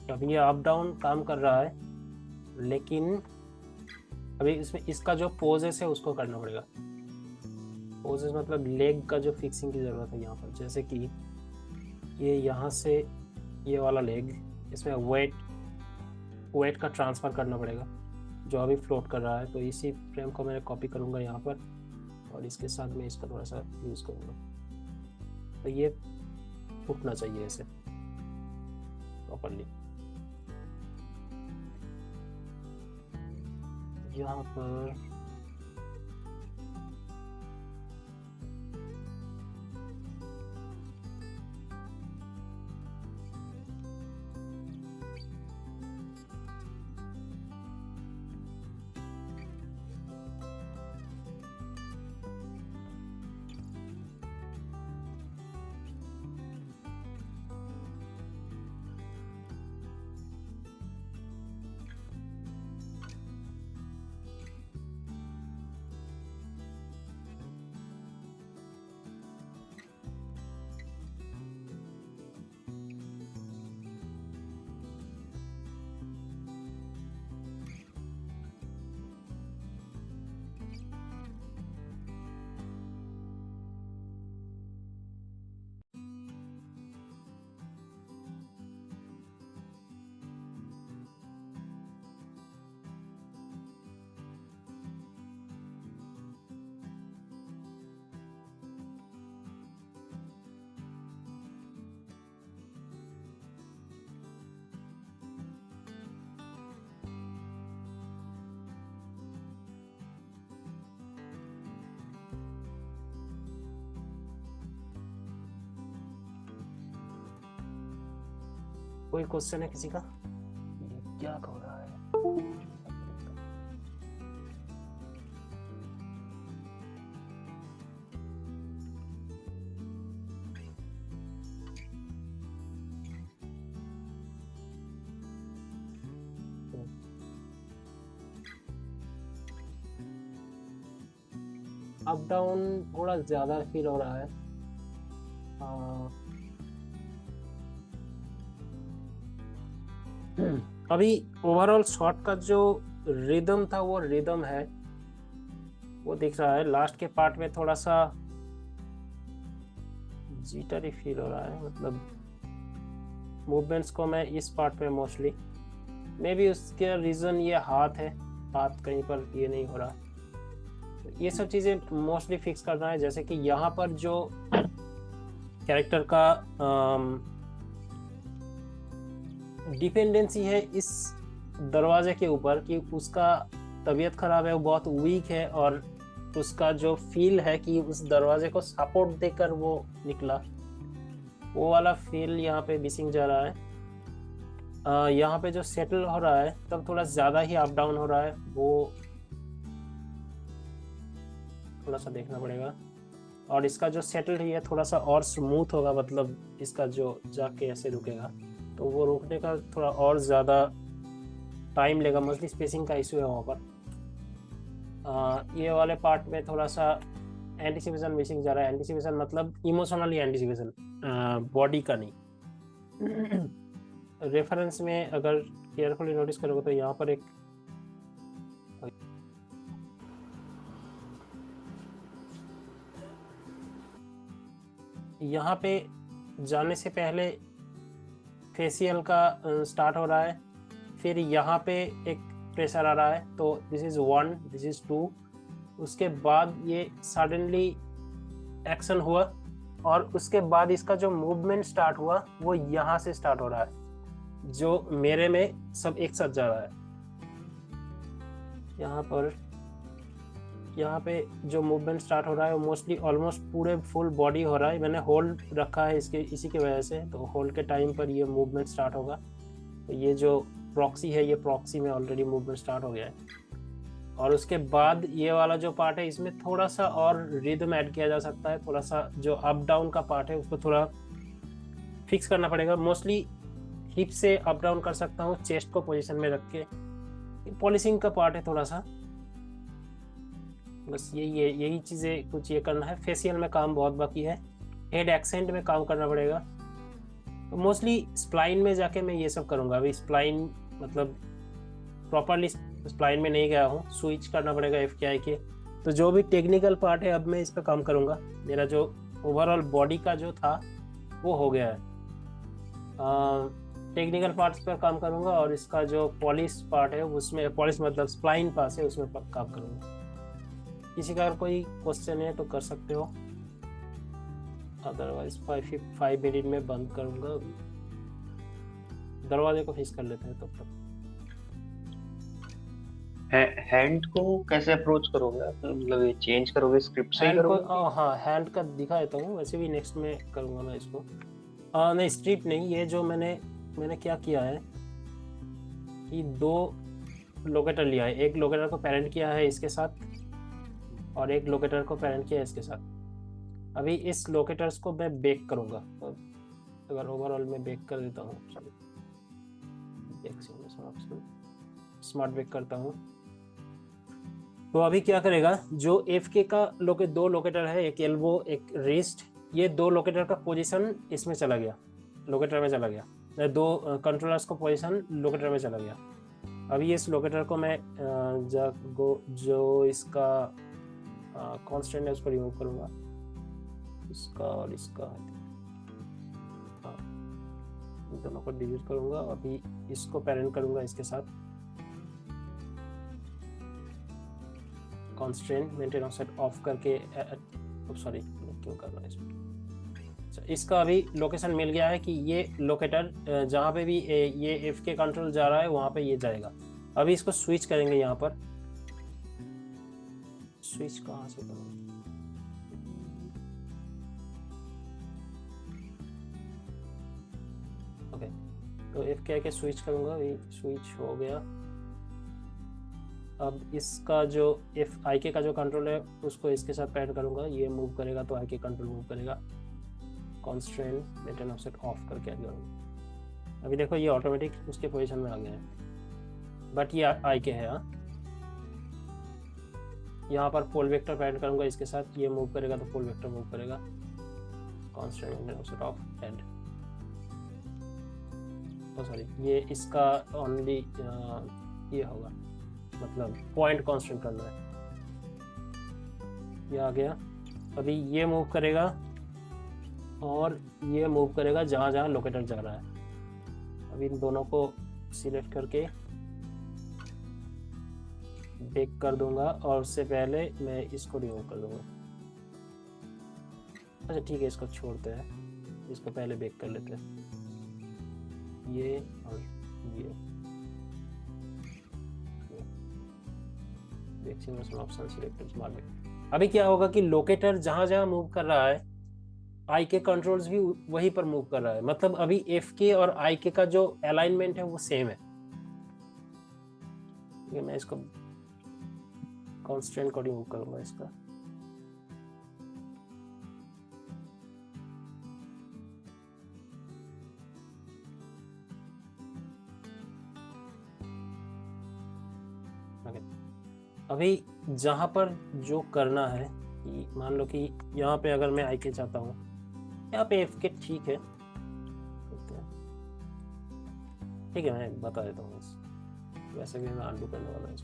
अभी ये अप डाउन काम कर रहा है, लेकिन अभी इसमें इसका जो पोजेस है उसको करना पड़ेगा। पोजेस मतलब लेग का जो फिक्सिंग की ज़रूरत है यहाँ पर, जैसे कि ये यहाँ से ये वाला लेग, इसमें वेट का ट्रांसफ़र करना पड़ेगा जो अभी फ्लोट कर रहा है, तो इसी फ्रेम को मैं कॉपी करूँगा यहाँ पर और इसके साथ में इसका थोड़ा सा यूज़ करूँगा, तो ये उठना चाहिए ऐसे प्रॉपरली। यहाँ पर कोई क्वेश्चन है किसी का? ये क्या हो रहा है? अप डाउन थोड़ा ज्यादा फील हो रहा है। अभी ओवरऑल शॉट का जो रिदम था वो रिदम है, वो दिख रहा है। लास्ट के पार्ट में थोड़ा सा जीटरी फील हो रहा है, मतलब मूवमेंट्स को मैं इस पार्ट में मोस्टली, मे बी उसके रीजन ये हाथ है, हाथ कहीं पर ये नहीं हो रहा। ये सब चीजें मोस्टली फिक्स करना है। जैसे कि यहाँ पर जो कैरेक्टर का डिपेंडेंसी है इस दरवाजे के ऊपर, कि उसका तबीयत खराब है, वो बहुत वीक है, और उसका जो फील है कि उस दरवाजे को सपोर्ट देकर वो निकला, वो वाला फील यहाँ पे मिसिंग जा रहा है। यहाँ पे जो सेटल हो रहा है तब थोड़ा ज्यादा ही अप डाउन हो रहा है, वो थोड़ा सा देखना पड़ेगा। और इसका जो सेटल है थोड़ा सा और स्मूथ होगा, मतलब इसका जो जाके ऐसे रुकेगा तो वो रुकने का थोड़ा और ज़्यादा टाइम लेगा, मोस्टली स्पेसिंग का इशू है वहाँ पर। ये वाले पार्ट में थोड़ा सा एंटीसिपेशन मिसिंग जा रहा है। एंटीसिपेशन मतलब इमोशनली एंटीसिपेशन, बॉडी का नहीं। रेफरेंस में अगर केयरफुली नोटिस करोगे तो यहाँ पर एक यहाँ पे जाने से पहले फेशियल का स्टार्ट हो रहा है, फिर यहाँ पे एक प्रेशर आ रहा है, तो दिस इज 1, दिस इज 2, उसके बाद ये सडनली एक्शन हुआ, और उसके बाद इसका जो मूवमेंट स्टार्ट हुआ वो यहाँ से स्टार्ट हो रहा है, जो मेरे में सब एक साथ जा रहा है। यहाँ पे जो मूवमेंट स्टार्ट हो रहा है वो मोस्टली ऑलमोस्ट पूरे फुल बॉडी हो रहा है। मैंने होल्ड रखा है इसी की वजह से, तो होल्ड के टाइम पर ये मूवमेंट स्टार्ट होगा। तो ये जो प्रॉक्सी है, ये प्रॉक्सी में ऑलरेडी मूवमेंट स्टार्ट हो गया है। और उसके बाद ये वाला जो पार्ट है इसमें थोड़ा सा और रिदम ऐड किया जा सकता है। थोड़ा सा जो अप डाउन का पार्ट है उसको थोड़ा फिक्स करना पड़ेगा। मोस्टली हिप से अप डाउन कर सकता हूँ, चेस्ट को पोजीशन में रख के। पॉलिशिंग का पार्ट है थोड़ा सा, बस यही चीज़ें कुछ ये करना है। फेशियल में काम बहुत बाकी है, हेड एक्सेंट में काम करना पड़ेगा। तो मोस्टली स्प्लाइन में जाके मैं ये सब करूँगा। अभी स्प्लाइन मतलब प्रॉपरली स्प्लाइन में नहीं गया हूँ, स्विच करना पड़ेगा FKI के। तो जो भी टेक्निकल पार्ट है अब मैं इस पर काम करूँगा। मेरा जो ओवरऑल बॉडी का जो था वो हो गया है, टेक्निकल पार्ट्स पर काम करूँगा। और इसका जो पॉलिश पार्ट है उसमें, पॉलिश मतलब स्प्लाइन पास है, उसमें काम करूँगा। किसी का अगर कोई क्वेश्चन है तो कर सकते हो, अदरवाइज 5 मिनट में बंद करूँगा। दरवाजे को फिक्स कर लेते हैं तब तक। हैंड को कैसे अप्रोच करोगे आप? मतलब ये चेंज करोगे, स्क्रिप्ट से ही करोगे? हाँ, हैंड का दिखा देता हूँ, वैसे भी नेक्स्ट में करूँगा मैं इसको। नहीं, स्क्रिप्ट नहीं, ये जो मैंने क्या किया है कि 2 लोकेटर लिया है। एक लोकेटर को पेरेंट किया है इसके साथ, और एक लोकेटर को पेरेंट किया है इसके साथ। अभी इस लोकेटर्स को मैं बेक करूँगा। अगर ओवरऑल में बेक कर देता हूँ, स्मार्ट बेक करता हूँ, तो अभी क्या करेगा, जो FK का 2 लोकेटर है, एक एल्बो एक रिस्ट, ये 2 लोकेटर का पोजीशन इसमें चला गया, लोकेटर में चला गया। 2 कंट्रोलर्स को पोजीशन लोकेटर में चला गया। अभी इस लोकेटर को मैं जो इसका कांस्टेंट है उसको रिमूव करूँगा, इसका और इसका, दोनों को डिलीट करूँगा। अभी इसको पेरेंट करूँगा इसके साथ, कॉन्स्टेंट मेंटेन ऑफसेट ऑफ करके, सॉरी क्यों कर रहा है इसमें। इसका अभी लोकेशन मिल गया है कि ये लोकेटर जहाँ पे भी ये FK कंट्रोल जा रहा है वहाँ पे ये जाएगा। अभी इसको स्विच करेंगे। यहाँ पर स्विच कहाँ से करूँ? ओके, तो एफ के आई के स्विच करूँगा, ये स्विच हो गया। अब इसका जो एफ आई के का जो कंट्रोल है उसको इसके साथ पैड करूँगा, ये मूव करेगा तो आई के कंट्रोल मूव करेगा। कॉन्स्ट्रेंट मेंटेन ऑफसेट ऑफ करके ऐड करूँगा। अभी देखो ये ऑटोमेटिक उसके पोजीशन में आ गया है, बट ये आई के है। यहाँ पर पोल वेक्टर पैड करूँगा इसके साथ, ये मूव करेगा तो पोल वेक्टर मूव करेगा। Constant maintain offset of add, sorry ये इसका ओनली ये होगा, मतलब पॉइंट कांस्टेंट करना है। ये आ गया। अभी ये मूव करेगा और ये मूव करेगा जहाँ जहाँ लोकेटर जा रहा है। अभी इन दोनों को सिलेक्ट करके बेक कर दूंगा और उससे पहले मैं इसको रिमूव कर दूंगा। अच्छा ठीक है, इसको छोड़ते हैं, इसको पहले बेक कर लेते हैं, ये और ये। Option selected smart bake. अभी क्या होगा कि लोकेटर जहां जहां मूव कर रहा है आई के कंट्रोल्स भी वहीं पर मूव कर रहा है, मतलब अभी एफ के और आई के का जो अलाइनमेंट है वो सेम है। मैं इसको कांस्टेंट को रिमूव करूंगा इसका। अभी जहां पर जो करना है कि मान लो कि यहाँ पे अगर मैं आई के चाहता हूँ, यहाँ पे एफ के ठीक है, ठीक है मैं बता देता हूँ, वैसे भी मैं अनडू करने वाला हूँ।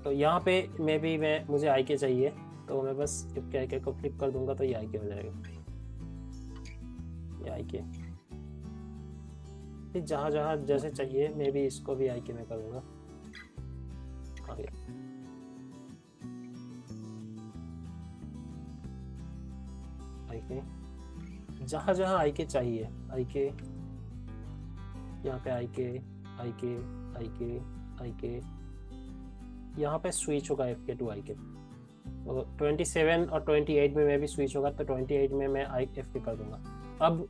तो यहाँ पे मुझे आई के चाहिए, तो मैं बस एफ के आई के को फ्लिप कर दूंगा तो ये आई के हो जाएगा। ये आई के फिर जहाँ जहाँ जैसे चाहिए मैं भी इसको भी आई के में करूँगा। आई के जहाँ जहाँ आई के चाहिए, आई के यहाँ पे आई के आई के आई के आई के, यहाँ पे स्विच होगा एफ के टू आई के। तो 27 और 28 में मैं भी स्विच होगा, तो 28 में मैं आई एफ के कर दूंगा। अब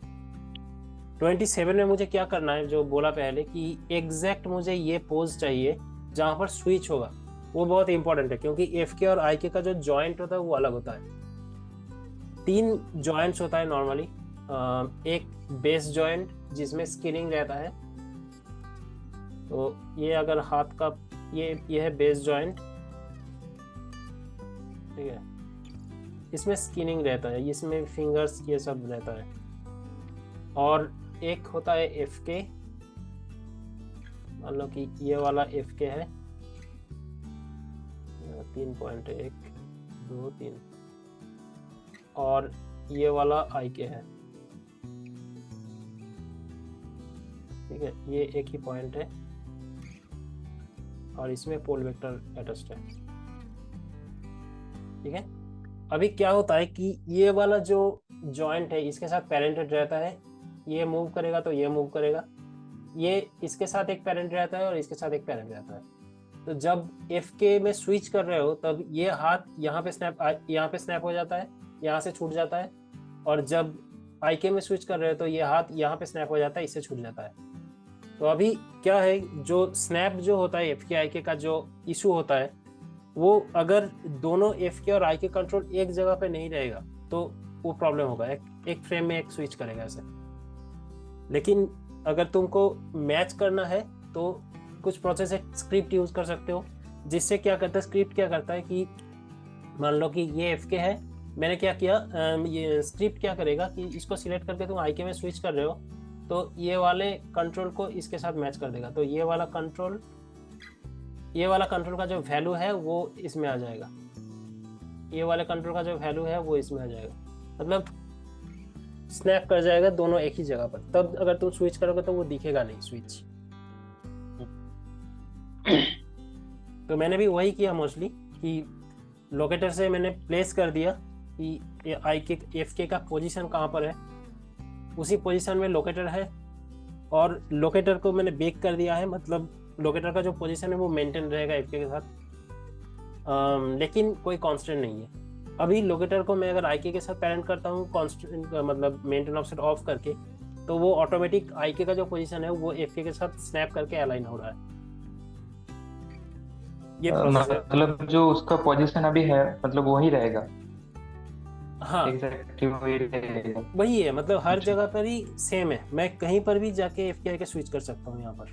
27 में मुझे क्या करना है, जो बोला पहले कि एग्जैक्ट मुझे ये पोज चाहिए जहाँ पर स्विच होगा, वो बहुत इंपॉर्टेंट है, क्योंकि एफ के और आई के का जो जॉइंट होता है वो अलग होता है। 3 जॉइंट्स होता है नॉर्मली। एक बेस जॉइंट जिसमें स्किनिंग रहता है, तो ये अगर हाथ का ये है बेस जॉइंट, ठीक है, इसमें स्किनिंग रहता है, इसमें फिंगर्स ये सब रहता है। और एक होता है एफ के, मान लो कि ये वाला एफ के है, 3.1 2 3, और ये वाला आई के है, ठीक है, ये एक ही पॉइंट है और इसमें पोल वेक्टर अटैच्ड है, ठीक है। अभी क्या होता है कि ये वाला जो जॉइंट है इसके साथ पैरेंटेड रहता है, ये मूव करेगा तो ये मूव करेगा, ये इसके साथ एक पैरेंट रहता है और इसके साथ एक पैरेंट रहता है। तो जब एफ के में स्विच कर रहे हो तब ये हाथ यहाँ पे स्नैप हो जाता है, यहाँ से छूट जाता है, और जब आई के में स्विच कर रहे हो तो ये हाथ यहाँ पे स्नैप हो जाता है, इससे छूट जाता है। तो अभी क्या है, जो स्नैप जो होता है एफ के आई के का जो इशू होता है, वो अगर दोनों एफ के और आई के कंट्रोल एक जगह पे नहीं रहेगा तो वो प्रॉब्लम होगा, एक फ्रेम में एक स्विच करेगा ऐसे। लेकिन अगर तुमको मैच करना है तो कुछ प्रोसेस स्क्रिप्ट यूज कर सकते हो, जिससे क्या करता है, स्क्रिप्ट क्या करता है कि मान लो कि ये एफ के है, मैंने क्या किया, ये स्क्रिप्ट क्या करेगा कि इसको सिलेक्ट करके तुम आई के में स्विच कर रहे हो तो ये वाले कंट्रोल को इसके साथ मैच कर देगा, तो ये वाला कंट्रोल का जो वैल्यू है वो इसमें आ जाएगा, ये वाले कंट्रोल का जो वैल्यू है वो इसमें आ जाएगा, मतलब स्नैप कर जाएगा दोनों एक ही जगह पर। तब अगर तुम स्विच करोगे तो वो दिखेगा नहीं स्विच। तो मैंने भी वही किया मोस्टली कि लोकेटर से मैंने प्लेस कर दिया कि आई के एफ के का पोजीशन कहाँ पर है, उसी पोजीशन में लोकेटर है, और लोकेटर को मैंने बेक कर दिया है, मतलब लोकेटर का जो पोजीशन है वो मेंटेन रहेगा एफ के साथ, लेकिन कोई कांस्टेंट नहीं है। अभी लोकेटर को मैं अगर आई के साथ पैरेंट करता हूँ कांस्टेंट मतलब मेंटेन ऑफसेट ऑफ करके, तो वो ऑटोमेटिक IK का जो पोजीशन है वो FK के साथ स्नैप करके अलाइन हो रहा है। ये प्रोसेस है। मतलब जो उसका पोजीशन अभी है मतलब वही रहेगा, हाँ एग्जैक्टली वही रहेगा। वही है, मतलब हर अच्छा। जगह पर ही सेम है, मैं कहीं पर भी जाके FK IK स्विच कर सकता हूँ यहाँ पर।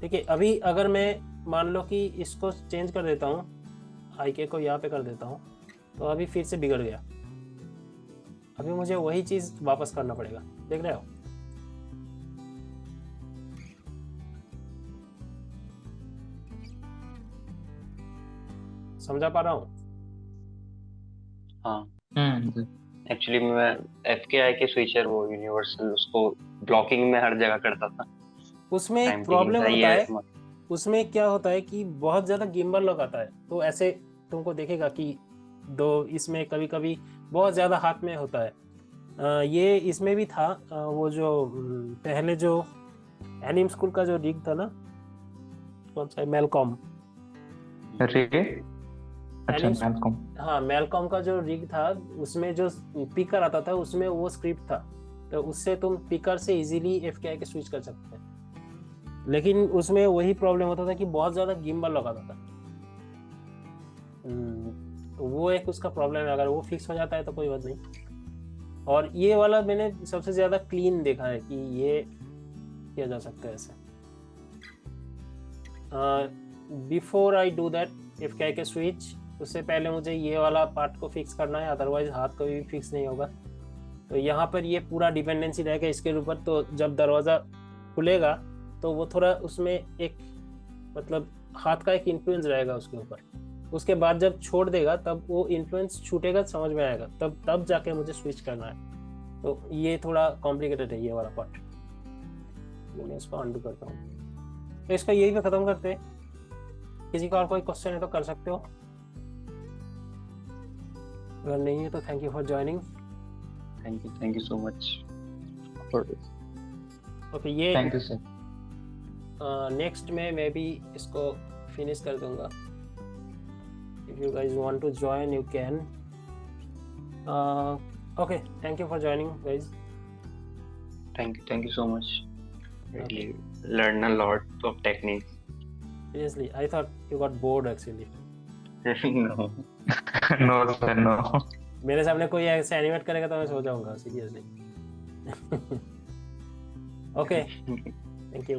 ठीक है, अभी अगर मैं मान लो कि इसको चेंज कर देता हूँ, IK को यहाँ पे कर देता हूँ, तो अभी फिर से बिगड़ गया। अभी मुझे वही चीज वापस करना पड़ेगा, देख रहे हो? समझा पा रहा हूँ? हाँ हम्म। एक्चुअली मैं FKI के स्विचर वो यूनिवर्सल उसको ब्लॉकिंग में हर जगह करता था। उसमें एक टाइम प्रॉब्लम टेकिंग होता है, था उसमें क्या होता है कि बहुत ज्यादा गिम्बल लगाता है, तो ऐसे तुमको देखेगा कि इसमें कभी कभी बहुत ज्यादा हाथ में होता है। ये इसमें भी था। वो जो पहले जो एनिम स्कूल का जो रिग था ना, कौन सा, मेलकॉम। रे अच्छा एनिम, मैलकॉम। हाँ मेलकॉम का जो रिग था उसमें जो पिकर आता था उसमें वो स्क्रिप्ट था, तो उससे तुम पिकर से इजीली FKI के स्विच कर सकते हैं। लेकिन उसमें वही प्रॉब्लम होता था कि बहुत ज्यादा गिम्बल लगाता था। तो वो एक उसका प्रॉब्लम है, अगर वो फिक्स हो जाता है तो कोई बात नहीं। और ये वाला मैंने सबसे ज्यादा क्लीन देखा है कि ये किया जा सकता है ऐसे। Before I do that FKI के स्विच, उससे पहले मुझे ये वाला पार्ट को फिक्स करना है, अदरवाइज हाथ कभी भी फिक्स नहीं होगा। तो यहाँ पर ये पूरा डिपेंडेंसी रहेगा इसके ऊपर, तो जब दरवाज़ा खुलेगा तो वो थोड़ा उसमें एक मतलब हाथ का एक इन्फ्लुएंस रहेगा उसके ऊपर। उसके बाद जब छोड़ देगा तब वो इन्फ्लुएंस छूटेगा, समझ में आएगा, तब जाके मुझे स्विच करना है। तो ये थोड़ा कॉम्प्लिकेटेड है ये वाला पार्ट। मैं इसको अनडू करता हूँ, तो इसका यही पे ख़त्म करते हैं। किसी का और कोई क्वेश्चन है तो कर सकते हो, अगर नहीं है तो thank you for joining. Thank you so much for this. Okay, ये थैंक यू सर। नेक्स्ट में मैं भी इसको फिनिश कर दूंगा। If you guys want to join you can. Okay, thank you for joining guys. Thank you so much. Really learn a lot of techniques. Seriously, I thought you got bored actually. No. No sir no. मेरे सामने कोई ऐसे एनिमेट करेगा तो मैं सो जाऊंगा सीरियसली। Okay, thank you.